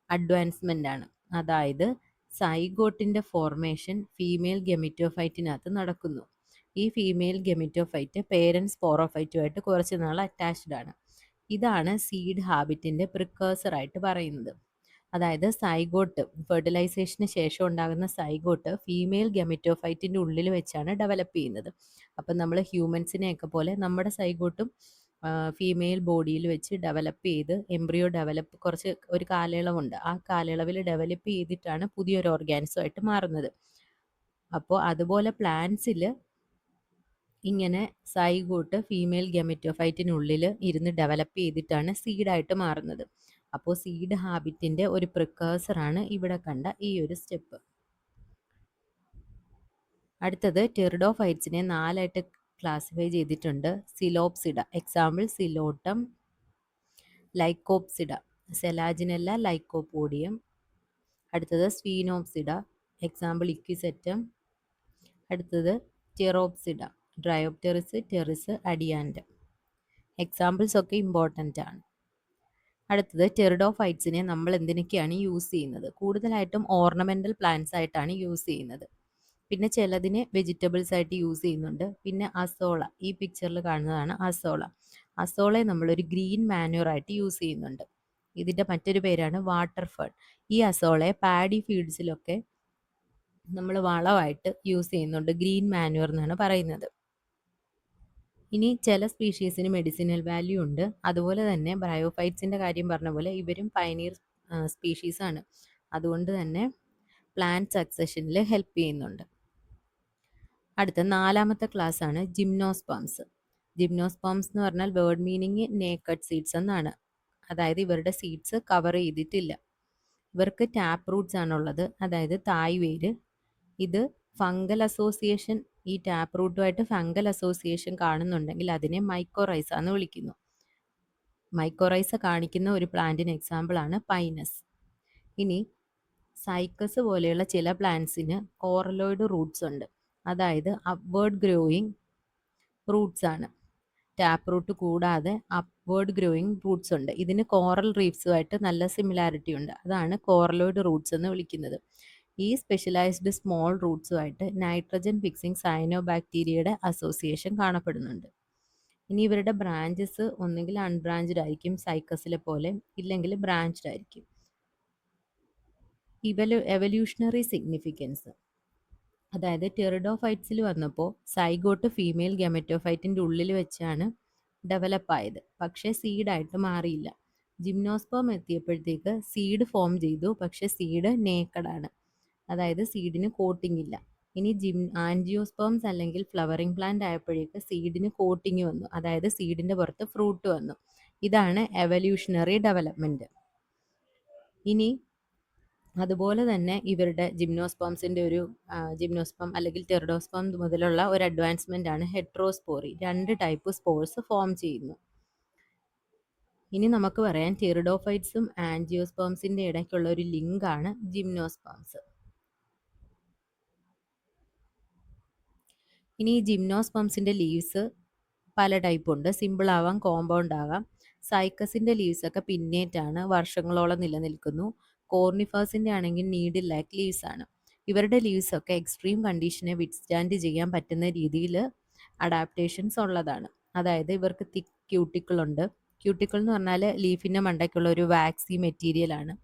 അഡ്വാൻസ്മെൻ്റ് ആണ്. അതായത് സൈഗോട്ടിൻ്റെ ഫോർമേഷൻ ഫീമെയിൽ ഗെമിറ്റോഫൈറ്റിനകത്ത് നടക്കുന്നു. ഈ ഫീമെയിൽ ഗെമിറ്റോഫൈറ്റ് പേരൻറ് സ്പോറോഫൈറ്റുമായിട്ട് കുറച്ച് നാൾ അറ്റാച്ച്ഡ് ആണ്. ഇതാണ് സീഡ് ഹാബിറ്റിൻ്റെ പ്രിക്കേഴ്സറായിട്ട് പറയുന്നത്. അതായത് സൈഗോട്ട് ഫെർട്ടിലൈസേഷന് ശേഷം ഉണ്ടാകുന്ന സൈഗോട്ട് ഫീമെയിൽ ഗെമിറ്റോഫൈറ്റിൻ്റെ ഉള്ളിൽ വെച്ചാണ് ഡെവലപ്പ് ചെയ്യുന്നത്. അപ്പം നമ്മൾ ഹ്യൂമൻസിനെയൊക്കെ പോലെ നമ്മുടെ സൈഗോട്ടും ഫീമെയിൽ ബോഡിയിൽ വെച്ച് ഡെവലപ്പ് ചെയ്ത് എംബ്രിയോ ഡെവലപ്പ് കുറച്ച് ഒരു കാലയളവുണ്ട്. ആ കാലയളവിൽ ഡെവലപ്പ് ചെയ്തിട്ടാണ് പുതിയൊരു ഓർഗാനിസമായിട്ട് മാറുന്നത്. അപ്പോൾ അതുപോലെ പ്ലാന്റ്സിൽ ഇങ്ങനെ സൈഗോട്ട് ഫീമെയിൽ ഗെമിറ്റോഫൈറ്റിനുള്ളിൽ ഇരുന്ന് ഡെവലപ്പ് ചെയ്തിട്ടാണ് സീഡായിട്ട് മാറുന്നത്. അപ്പോൾ സീഡ് ഹാബിറ്റിൻ്റെ ഒരു പ്രിക്കേഴ്സറാണ് ഇവിടെ കണ്ട ഈ ഒരു സ്റ്റെപ്പ്. അടുത്തത് ടെറിഡോഫൈറ്റ്സിനെ 4ആയിട്ട് ക്ലാസിഫൈ ചെയ്തിട്ടുണ്ട്. സിലോപ്സിഡ, എക്സാമ്പിൾ സിലോട്ടം, ലൈക്കോപ്സിഡ, സെലാജിനെല്ല, ലൈക്കോപോഡിയം. അടുത്തത് സ്ഫീനോപ്സിഡ, എക്സാമ്പിൾ ഇക്വിസെറ്റം. അടുത്തത് ടെറോപ്സിഡ, ഡ്രയോപ്റ്റെറിസ്, ടെറിസ്, അഡിയാൻഡം. എക്സാമ്പിൾസ് ഒക്കെ ഇമ്പോർട്ടൻ്റ് ആണ്. അടുത്തത് ടെറിഡോഫൈറ്റ്സിനെ നമ്മൾ എന്തിനൊക്കെയാണ് യൂസ് ചെയ്യുന്നത്? കൂടുതലായിട്ടും ഓർണമെൻ്റൽ പ്ലാന്റ്സ് ആയിട്ടാണ് യൂസ് ചെയ്യുന്നത്. പിന്നെ ചിലതിനെ വെജിറ്റബിൾസ് ആയിട്ട് യൂസ് ചെയ്യുന്നുണ്ട്. പിന്നെ അസോള, ഈ പിക്ചറിൽ കാണുന്നതാണ് അസോള. അസോളയെ നമ്മളൊരു ഗ്രീൻ മാന്യൂർ ആയിട്ട് യൂസ് ചെയ്യുന്നുണ്ട്. ഇതിൻ്റെ മറ്റൊരു പേരാണ് വാട്ടർ ഫേൺ. ഈ അസോളയെ പാഡി ഫീൽഡ്സിലൊക്കെ നമ്മൾ വളമായിട്ട് യൂസ് ചെയ്യുന്നുണ്ട്. ഗ്രീൻ മാന്യൂർ എന്നാണ് പറയുന്നത്. ഇനി ചില സ്പീഷീസിന് മെഡിസിനൽ വാല്യൂ ഉണ്ട്. അതുപോലെ തന്നെ ബ്രയോഫൈറ്റ്സിൻ്റെ കാര്യം പറഞ്ഞ പോലെ ഇവരും പയനീർ സ്പീഷീസാണ്. അതുകൊണ്ട് തന്നെ പ്ലാന്റ് സക്സഷനിൽ ഹെൽപ്പ് ചെയ്യുന്നുണ്ട്. അടുത്ത 4ാമത്തെ ക്ലാസ് ആണ് ജിംനോസ്പേംസ്. ജിംനോസ്പേംസ് എന്ന് പറഞ്ഞാൽ വേർഡ് മീനിങ് നേക്കഡ് സീഡ്സ് എന്നാണ്. അതായത് ഇവരുടെ സീഡ്സ് കവർ ചെയ്തിട്ടില്ല. ഇവർക്ക് ടാപ്പ് റൂട്ട്സ് ആണുള്ളത്, അതായത് തായ് വേര്. ഇത് ഫംഗൽ അസോസിയേഷൻ, ഈ ടാപ്പ് റൂട്ടുമായിട്ട് ഫംഗൽ അസോസിയേഷൻ കാണുന്നുണ്ടെങ്കിൽ അതിനെ മൈക്കോറൈസ എന്ന് വിളിക്കുന്നു. മൈക്കോറൈസ കാണിക്കുന്ന ഒരു പ്ലാന്റിന് എക്സാമ്പിളാണ് പൈനസ്. ഇനി സൈക്കസ് പോലെയുള്ള ചില പ്ലാന്റ്സിന് കോറലോയിഡ് റൂട്ട്സ് ഉണ്ട്, അതായത് അപ്വേർഡ് ഗ്രോയിങ് റൂട്ട്സ് ആണ്. ടാപ്പ് റൂട്ട് കൂടാതെ അപ്വേർഡ് ഗ്രോയിങ് റൂട്ട്സ് ഉണ്ട്. ഇതിന് കോറൽ റീഫ്സുമായിട്ട് നല്ല സിമിലാരിറ്റി ഉണ്ട്. അതാണ് കോറലോയിഡ് റൂട്ട്സ് എന്ന് വിളിക്കുന്നത്. ഈ സ്പെഷ്യലൈസ്ഡ് സ്മോൾ റൂട്ട്സുമായിട്ട് നൈട്രജൻ ഫിക്സിംഗ് സയനോബാക്ടീരിയയുടെ അസോസിയേഷൻ കാണപ്പെടുന്നുണ്ട്. ഇനി ഇവരുടെ ബ്രാഞ്ചസ് ഒന്നുകിൽ അൺബ്രാഞ്ച്ഡ് ആയിരിക്കും സൈക്കസിലെ പോലെ, ഇല്ലെങ്കിൽ ബ്രാഞ്ച്ഡ് ആയിരിക്കും. എവല്യൂഷണറി സിഗ്നിഫിക്കൻസ്, അതായത് ടെറിഡോഫൈറ്റ്സിൽ വന്നപ്പോൾ സൈഗോട്ട് ഫീമെയിൽ ഗെമറ്റോഫൈറ്റിൻ്റെ ഉള്ളിൽ വെച്ചാണ് ഡെവലപ്പ് ആയത്, പക്ഷേ സീഡായിട്ട് മാറിയില്ല. ജിംനോസ്പേം എത്തിയപ്പോഴത്തേക്ക് സീഡ് ഫോം ചെയ്തു, പക്ഷേ സീഡ് നേക്കഡാണ്, അതായത് സീഡിന് കോട്ടിംഗ് ഇല്ല. ഇനി ആൻജിയോസ്പേംസ് അല്ലെങ്കിൽ ഫ്ലവറിംഗ് പ്ലാന്റ് ആയപ്പോഴേക്ക് സീഡിന് കോട്ടിങ് വന്നു, അതായത് സീഡിൻ്റെ പുറത്ത് ഫ്രൂട്ട് വന്നു. ഇതാണ് എവല്യൂഷണറി ഡെവലപ്മെൻറ്റ്. ഇനി അതുപോലെ തന്നെ ഇവരുടെ ജിംനോസ്പേംസിൻ്റെ ഒരു ജിംനോസ്പേം അല്ലെങ്കിൽ ടെറിഡോസ്പേം മുതലുള്ള ഒരു അഡ്വാൻസ്മെൻ്റ് ആണ് ഹെട്രോസ്പോറി. 2 ടൈപ്പ് സ്പോർസ് ഫോം ചെയ്യുന്നു. ഇനി നമുക്ക് പറയാം ടെറിഡോഫൈറ്റ്സും ആൻജിയോസ്പേംസിൻ്റെ ഇടയ്ക്കുള്ള ഒരു ലിങ്ക് ആണ് ജിംനോസ്പേംസ്. ഇനി ഈ ജിംനോസ്പേംസിൻ്റെ ലീവ്സ് പല ടൈപ്പ് ഉണ്ട്. സിമ്പിൾ ആവാം, കോമ്പൗണ്ട് ആകാം. സൈക്കസിൻ്റെ ലീവ്സ് ഒക്കെ പിന്നേറ്റാണ്, വർഷങ്ങളോളം നിലനിൽക്കുന്നു. കോർണിഫേഴ്സിൻ്റെ ആണെങ്കിൽ നീഡിൽ ലൈക്ക് ലീവ്സ് ആണ്. ഇവരുടെ ലീവ്സ് ഒക്കെ എക്സ്ട്രീം കണ്ടീഷനെ വിത്ത്സ്റ്റാൻഡ് ചെയ്യാൻ പറ്റുന്ന രീതിയിൽ അഡാപ്റ്റേഷൻസ് ഉള്ളതാണ്. അതായത് ഇവർക്ക് തിക്ക് ക്യൂട്ടിക്കിൾ ഉണ്ട്. ക്യൂട്ടിക്കിൾ എന്ന് പറഞ്ഞാൽ ലീഫിൻ്റെ മണ്ടയ്ക്കുള്ള ഒരു വാക്സി മെറ്റീരിയലാണ്.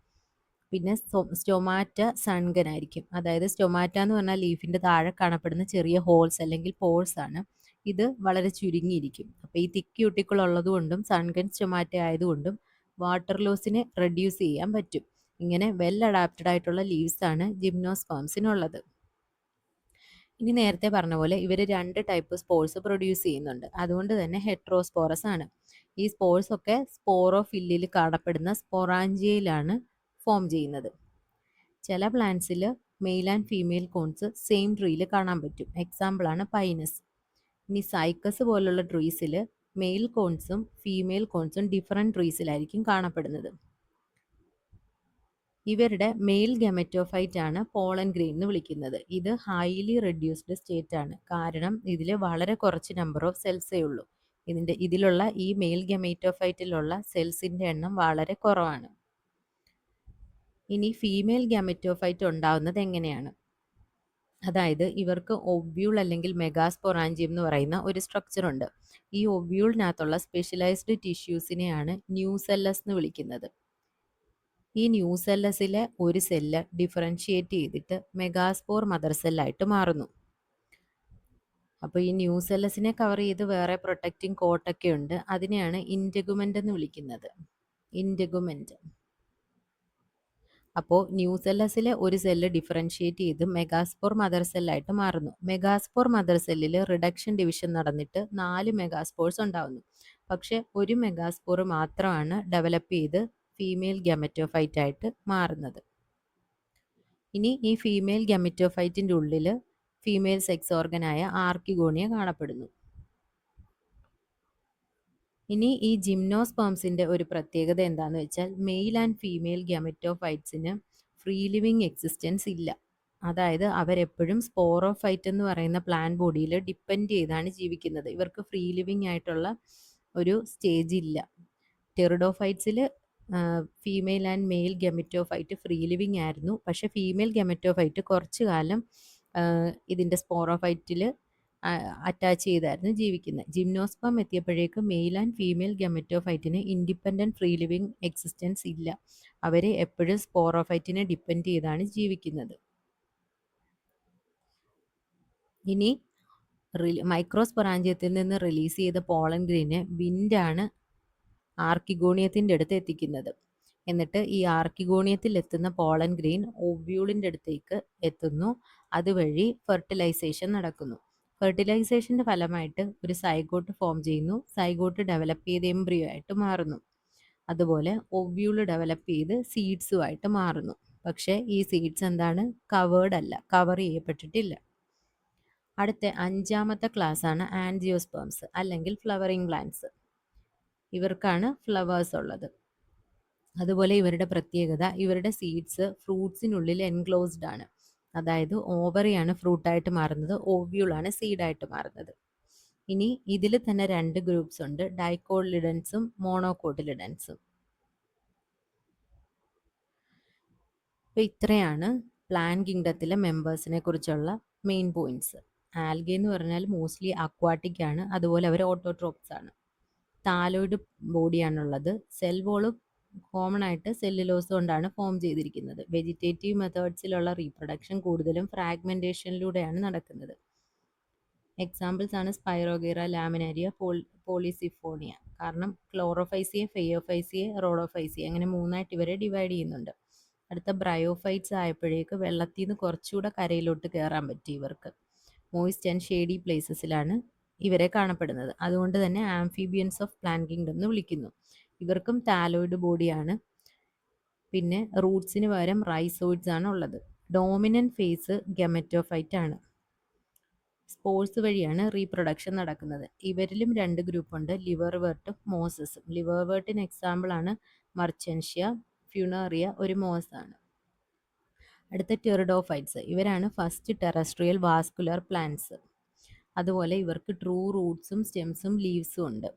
പിന്നെ സ്റ്റൊമാറ്റ സൺഗൻ ആയിരിക്കും. അതായത് സ്റ്റൊമാറ്റ എന്ന് പറഞ്ഞാൽ ലീഫിൻ്റെ താഴെ കാണപ്പെടുന്ന ചെറിയ ഹോൾസ് അല്ലെങ്കിൽ പോഴ്സ് ആണ്. ഇത് വളരെ ചുരുങ്ങിയിരിക്കും. അപ്പോൾ ഈ തിക്ക് ക്യൂട്ടിക്കിൾ ഉള്ളതുകൊണ്ടും സൺഗൻ സ്റ്റൊമാറ്റ ആയതുകൊണ്ടും വാട്ടർ ലോസിനെ റെഡ്യൂസ് ചെയ്യാൻ പറ്റും. ഇങ്ങനെ വെൽ അഡാപ്റ്റഡ് ആയിട്ടുള്ള ലീവ്സ് ആണ് ജിംനോസ്പേംസിനുള്ളത്. ഇനി നേരത്തെ പറഞ്ഞ പോലെ ഇവർ 2 ടൈപ്പ് സ്പോർസ് പ്രൊഡ്യൂസ് ചെയ്യുന്നുണ്ട്. അതുകൊണ്ട് തന്നെ ഹെട്രോസ്പോറസ് ആണ്. ഈ സ്പോർസ് ഒക്കെ സ്പോറോഫില്ലിൽ കാണപ്പെടുന്ന സ്പൊറാഞ്ചിയയിലാണ് ഫോം ചെയ്യുന്നത്. ചില പ്ലാന്റ്സിൽ male and female cones same ട്രീയിൽ കാണാൻ പറ്റും. എക്സാമ്പിളാണ് പൈനസ്. ഇനി സൈക്കസ് പോലുള്ള ട്രീസിൽ മെയിൽ കോൺസും ഫീമെയിൽ കോൺസും ഡിഫറെൻറ്റ് ട്രീസിലായിരിക്കും കാണപ്പെടുന്നത്. ഇവരുടെ മെയിൽ ഗെമറ്റോഫൈറ്റ് ആണ് പോളൻ ഗ്രെയിൻ എന്ന് വിളിക്കുന്നത്. ഇത് ഹൈലി റെഡ്യൂസ്ഡ് സ്റ്റേറ്റ് ആണ്, കാരണം ഇതിൽ വളരെ കുറച്ച് നമ്പർ ഓഫ് സെൽസേ ഉള്ളൂ. ഇതിലുള്ള ഈ മെയിൽ ഗെമറ്റോഫൈറ്റിലുള്ള സെൽസിൻ്റെ എണ്ണം വളരെ കുറവാണ്. ഇനി ഫീമെയിൽ ഗാമെറ്റോഫൈറ്റ് ഉണ്ടാവുന്നത് എങ്ങനെയാണ്? അതായത് ഇവർക്ക് ഒവ്യൂൾ അല്ലെങ്കിൽ മെഗാസ്പൊറാഞ്ചിയം എന്ന് പറയുന്ന ഒരു സ്ട്രക്ചർ ഉണ്ട്. ഈ ഒവ്യൂളിനകത്തുള്ള സ്പെഷ്യലൈസ്ഡ് ടിഷ്യൂസിനെയാണ് ന്യൂസെല്ലസ് എന്ന് വിളിക്കുന്നത്. ഈ ന്യൂസെല്ലസിലെ ഒരു സെല്ല് ഡിഫറൻഷിയേറ്റ് ചെയ്തിട്ട് മെഗാസ്പോർ മദർ സെല്ലായിട്ട് മാറുന്നു. അപ്പോൾ ഈ ന്യൂസെല്ലസിനെ കവർ ചെയ്ത് വേറെ പ്രൊട്ടക്റ്റിംഗ് കോട്ടൊക്കെ ഉണ്ട്. അതിനെയാണ് ഇൻറ്റഗുമെന്റ് എന്ന് വിളിക്കുന്നത്. ഇൻറ്റഗുമെന്റ്. അപ്പോൾ ന്യൂസെല്ലസിലെ ഒരു സെല്ല് ഡിഫറൻഷിയേറ്റ് ചെയ്ത് മെഗാസ്പോർ മദർ സെല്ലായിട്ട് മാറുന്നു. മെഗാസ്പോർ മദർ സെല്ലിൽ റിഡക്ഷൻ ഡിവിഷൻ നടന്നിട്ട് 4 മെഗാസ്പോർസ് ഉണ്ടാവുന്നു. പക്ഷെ ഒരു മെഗാസ്പോർ മാത്രമാണ് ഡെവലപ്പ് ചെയ്ത് ഫീമെയിൽ ഗാമെറ്റോഫൈറ്റ് ആയിട്ട് മാറുന്നത്. ഇനി ഈ ഫീമെയിൽ ഗാമെറ്റോഫൈറ്റിൻ്റെ ഉള്ളിൽ ഫീമെയിൽ സെക്സ് ഓർഗനായ ആർക്കിഗോണിയ കാണപ്പെടുന്നു. ഇനി ഈ ജിംനോസ്പേംസിൻ്റെ ഒരു പ്രത്യേകത എന്താണെന്ന് വെച്ചാൽ മെയിൽ ആൻഡ് ഫീമെയിൽ ഗാമെറ്റോഫൈറ്റ്സിന് ഫ്രീ ലിവിങ് എക്സിസ്റ്റൻസ് ഇല്ല. അതായത് അവരെപ്പോഴും സ്പോറോഫൈറ്റ് എന്ന് പറയുന്ന പ്ലാൻ ബോഡിയിൽ ഡിപ്പെൻഡ് ചെയ്താണ് ജീവിക്കുന്നത്. ഇവർക്ക് ഫ്രീ ലിവിങ് ആയിട്ടുള്ള ഒരു സ്റ്റേജ് ഇല്ല. ടെറിഡോഫൈറ്റ്സിൽ female and male gametophyte free living ആയിരുന്നു. പക്ഷേ ഫീമെയിൽ ഗാമെറ്റോഫൈറ്റ് കുറച്ചു കാലം ഇതിൻ്റെ സ്പോറോഫൈറ്റിൽ അറ്റാച്ച് ചെയ്തായിരുന്നു ജീവിക്കുന്നത്. ജിംനോസ്പം എത്തിയപ്പോഴേക്കും മെയിൽ ആൻഡ് ഫീമെയിൽ ഗാമെറ്റോഫൈറ്റിന് ഇൻഡിപെൻഡൻറ്റ് ഫ്രീ ലിവിങ് എക്സിസ്റ്റൻസ് ഇല്ല. അവർ എപ്പോഴും സ്പോറോഫൈറ്റിനെ ഡിപ്പെൻഡ് ചെയ്താണ് ജീവിക്കുന്നത്. ഇനി മൈക്രോസ്പൊറാഞ്ചിയത്തിൽ നിന്ന് റിലീസ് ചെയ്ത പോളൻ ഗ്രെയിനെ വിൻഡാണ് ആർക്കിഗോണിയത്തിൻ്റെ അടുത്ത് എത്തിക്കുന്നത്. എന്നിട്ട് ഈ ആർക്കിഗോണിയത്തിൽ എത്തുന്ന പോളൻ ഗ്രെയിൻ ഓവ്യൂളിൻ്റെ അടുത്തേക്ക് എത്തുന്നു. അതുവഴി ഫെർട്ടിലൈസേഷൻ നടക്കുന്നു. ഫെർട്ടിലൈസേഷൻ്റെ ഫലമായിട്ട് ഒരു സൈഗോട്ട് ഫോം ചെയ്യുന്നു. സൈഗോട്ട് ഡെവലപ്പ് ചെയ്ത് എംബ്രിയോ ആയിട്ട് മാറുന്നു. അതുപോലെ ഒവ്യൂള് ഡെവലപ്പ് ചെയ്ത് സീഡ്സുമായിട്ട് മാറുന്നു. പക്ഷേ ഈ സീഡ്സ് എന്താണ്? കവേർഡ് അല്ല, കവർ ചെയ്യപ്പെട്ടിട്ടില്ല. അടുത്ത 5ാമത്തെ ക്ലാസ്സാണ് ആൻജിയോസ്പേംസ് അല്ലെങ്കിൽ ഫ്ലവറിംഗ് പ്ലാന്റ്സ്. ഇവർക്കാണ് ഫ്ലവേഴ്സ് ഉള്ളത്. അതുപോലെ ഇവരുടെ പ്രത്യേകത, ഇവരുടെ സീഡ്സ് ഫ്രൂട്ട്സിനുള്ളിൽ എൻക്ലോസ്ഡ് ആണ്. അതായത് ഓവറിയാണ് ഫ്രൂട്ടായിട്ട് മാറുന്നത്, ഓവ്യൂളാണ് സീഡായിട്ട് മാറുന്നത്. ഇനി ഇതിൽ തന്നെ 2 ഗ്രൂപ്പ്സ് ഉണ്ട്, ഡൈക്കോട്ടിലിഡൻസും മോണോകോട്ടിലിഡൻസും. അപ്പോൾ ഇത്രയാണ് പ്ലാൻ കിങ്ഡത്തിലെ മെമ്പേഴ്സിനെ കുറിച്ചുള്ള മെയിൻ പോയിന്റ്സ്. ആൽഗെ എന്ന് പറഞ്ഞാൽ മോസ്റ്റ്ലി അക്വാട്ടിക് ആണ്. അതുപോലെ അവർ ഓട്ടോട്രോപ്സ് ആണ്. താലോയിഡ് ബോഡിയാണുള്ളത്. സെൽ വോള് കോമൺ ആയിട്ട് സെല്ലുലോസ് കൊണ്ടാണ് ഫോം ചെയ്തിരിക്കുന്നത്. വെജിറ്റേറ്റീവ് മെത്തേഡ്സിലുള്ള റീപ്രൊഡക്ഷൻ കൂടുതലും ഫ്രാഗ്മെന്റേഷനിലൂടെയാണ് നടക്കുന്നത്. എക്സാമ്പിൾസ് ആണ് സ്പൈറോഗീറ, ലാമിനാരിയ, പോളിസിഫോണിയ. കാരണം ക്ലോറോഫൈസിയെ, ഫെയോഫൈസിയെ, റോഡോഫൈസിയെ അങ്ങനെ 3ആയിട്ട് ഇവരെ ഡിവൈഡ് ചെയ്യുന്നുണ്ട്. അടുത്ത ബ്രയോഫൈറ്റ്സ് ആയപ്പോഴേക്ക് വെള്ളത്തിൽ നിന്ന് കുറച്ചുകൂടെ കരയിലോട്ട് കയറാൻ പറ്റി ഇവർക്ക്. മോയിസ്റ്റ് ആൻഡ് ഷേഡി പ്ലേസസിലാണ് ഇവരെ കാണപ്പെടുന്നത്. അതുകൊണ്ട് തന്നെ ആംഫീബിയൻസ് ഓഫ് പ്ലാൻ കിങ്ഡം എന്ന് വിളിക്കുന്നു. ഇവർക്കും താലോയിഡ് ബോഡിയാണ്. പിന്നെ റൂട്ട്സിന് പകരം റൈസോയിഡ്സ് ആണ് ഉള്ളത്. ഡോമിനൻറ്റ് ഫേസ് ഗാമെറ്റോഫൈറ്റ് ആണ്. സ്പോർട്സ് വഴിയാണ് റീപ്രൊഡക്ഷൻ നടക്കുന്നത്. ഇവരിലും 2 ഗ്രൂപ്പുണ്ട്, ലിവർവേർട്ടും മോസസും. ലിവർവേർട്ടിന് എക്സാമ്പിൾ ആണ് മർച്ചൻഷ്യ, ഫ്യൂണേറിയ ഒരു മോസാണ്. അടുത്ത ടെറിഡോഫൈറ്റ്സ്. ഇവരാണ് ഫസ്റ്റ് ടെറസ്ട്രിയൽ വാസ്കുലർ പ്ലാന്റ്സ്. അതുപോലെ ഇവർക്ക് ട്രൂ റൂട്ട്സും സ്റ്റെംസും ലീവ്സും ഉണ്ട്.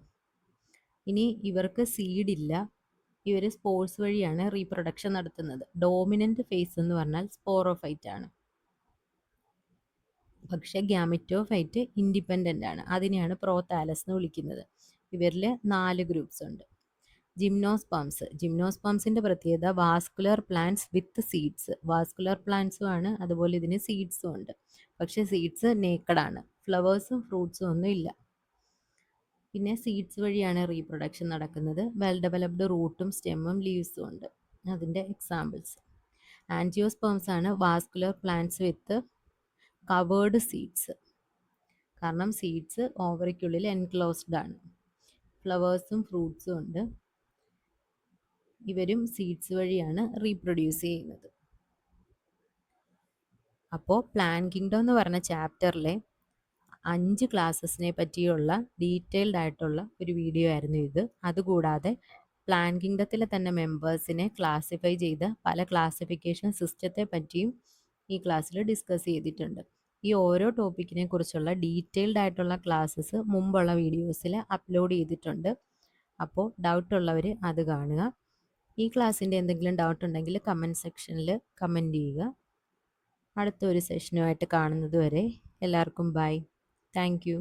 ഇനി ഇവർക്ക് സീഡില്ല. ഇവർ സ്പോർട്സ് വഴിയാണ് റീപ്രൊഡക്ഷൻ നടത്തുന്നത്. ഡോമിനൻറ്റ് ഫേസ് എന്ന് പറഞ്ഞാൽ സ്പോറോഫൈറ്റ് ആണ്. പക്ഷേ ഗാമെറ്റോഫൈറ്റ് ഇൻഡിപെൻഡൻ്റ് ആണ്. അതിനെയാണ് പ്രോതാലസ് എന്ന് വിളിക്കുന്നത്. ഇവരിൽ 4 ഗ്രൂപ്പ്സ് ഉണ്ട്. ജിംനോസ്പേംസ്. ജിംനോസ്പേംസിൻ്റെ പ്രത്യേകത vascular plants with seeds. Vascular പ്ലാന്റ്സും ആണ്, അതുപോലെ ഇതിന് സീഡ്സും ഉണ്ട്. പക്ഷേ സീഡ്സ് നേക്കഡാണ്. ഫ്ലവേഴ്സും ഫ്രൂട്ട്സും ഒന്നും ഇല്ല. പിന്നെ സീഡ്സ് വഴിയാണ് റീപ്രൊഡക്ഷൻ നടക്കുന്നത്. വെൽ ഡെവലപ്ഡ് റൂട്ടും സ്റ്റെമ്മും ലീവ്സും ഉണ്ട്. അതിൻ്റെ എക്സാമ്പിൾസ് ആൻജിയോസ്പേംസ് ആണ് വാസ്കുലർ പ്ലാന്റ്സ് വിത്ത് കവേർഡ് സീഡ്സ്. കാരണം സീഡ്സ് ഓവറിക്കുള്ളിൽ എൻക്ലോസ്ഡ് ആണ്. ഫ്ലവേഴ്സും ഫ്രൂട്ട്സും ഉണ്ട്. ഇവരും സീഡ്സ് വഴിയാണ് റീപ്രൊഡ്യൂസ് ചെയ്യുന്നത്. അപ്പോൾ പ്ലാൻ കിങ്ഡം എന്ന് പറഞ്ഞ ചാപ്റ്ററിലെ 5 ക്ലാസ്സസിനെ പറ്റിയുള്ള ഡീറ്റെയിൽഡ് ആയിട്ടുള്ള ഒരു വീഡിയോ ആയിരുന്നു ഇത്. അതുകൂടാതെ പ്ലാൻ കിങ്ഡത്തിലെ തന്നെ മെമ്പേഴ്സിനെ ക്ലാസിഫൈ ചെയ്ത പല ക്ലാസിഫിക്കേഷൻ സിസ്റ്റത്തെ പറ്റിയും ഈ ക്ലാസ്സിൽ ഡിസ്കസ് ചെയ്തിട്ടുണ്ട്. ഈ ഓരോ ടോപ്പിക്കിനെ കുറിച്ചുള്ള ഡീറ്റെയിൽഡ് ആയിട്ടുള്ള ക്ലാസ്സസ് മുമ്പുള്ള വീഡിയോസിൽ അപ്ലോഡ് ചെയ്തിട്ടുണ്ട്. അപ്പോൾ ഡൗട്ട് ഉള്ളവർ അത് കാണുക. ഈ ക്ലാസ്സിൻ്റെ എന്തെങ്കിലും ഡൗട്ട് ഉണ്ടെങ്കിൽ കമൻറ്റ് സെക്ഷനിൽ കമൻറ്റ് ചെയ്യുക. അടുത്തൊരു സെഷനുമായിട്ട് കാണുന്നത് വരെ എല്ലാവർക്കും ബൈ. Thank you.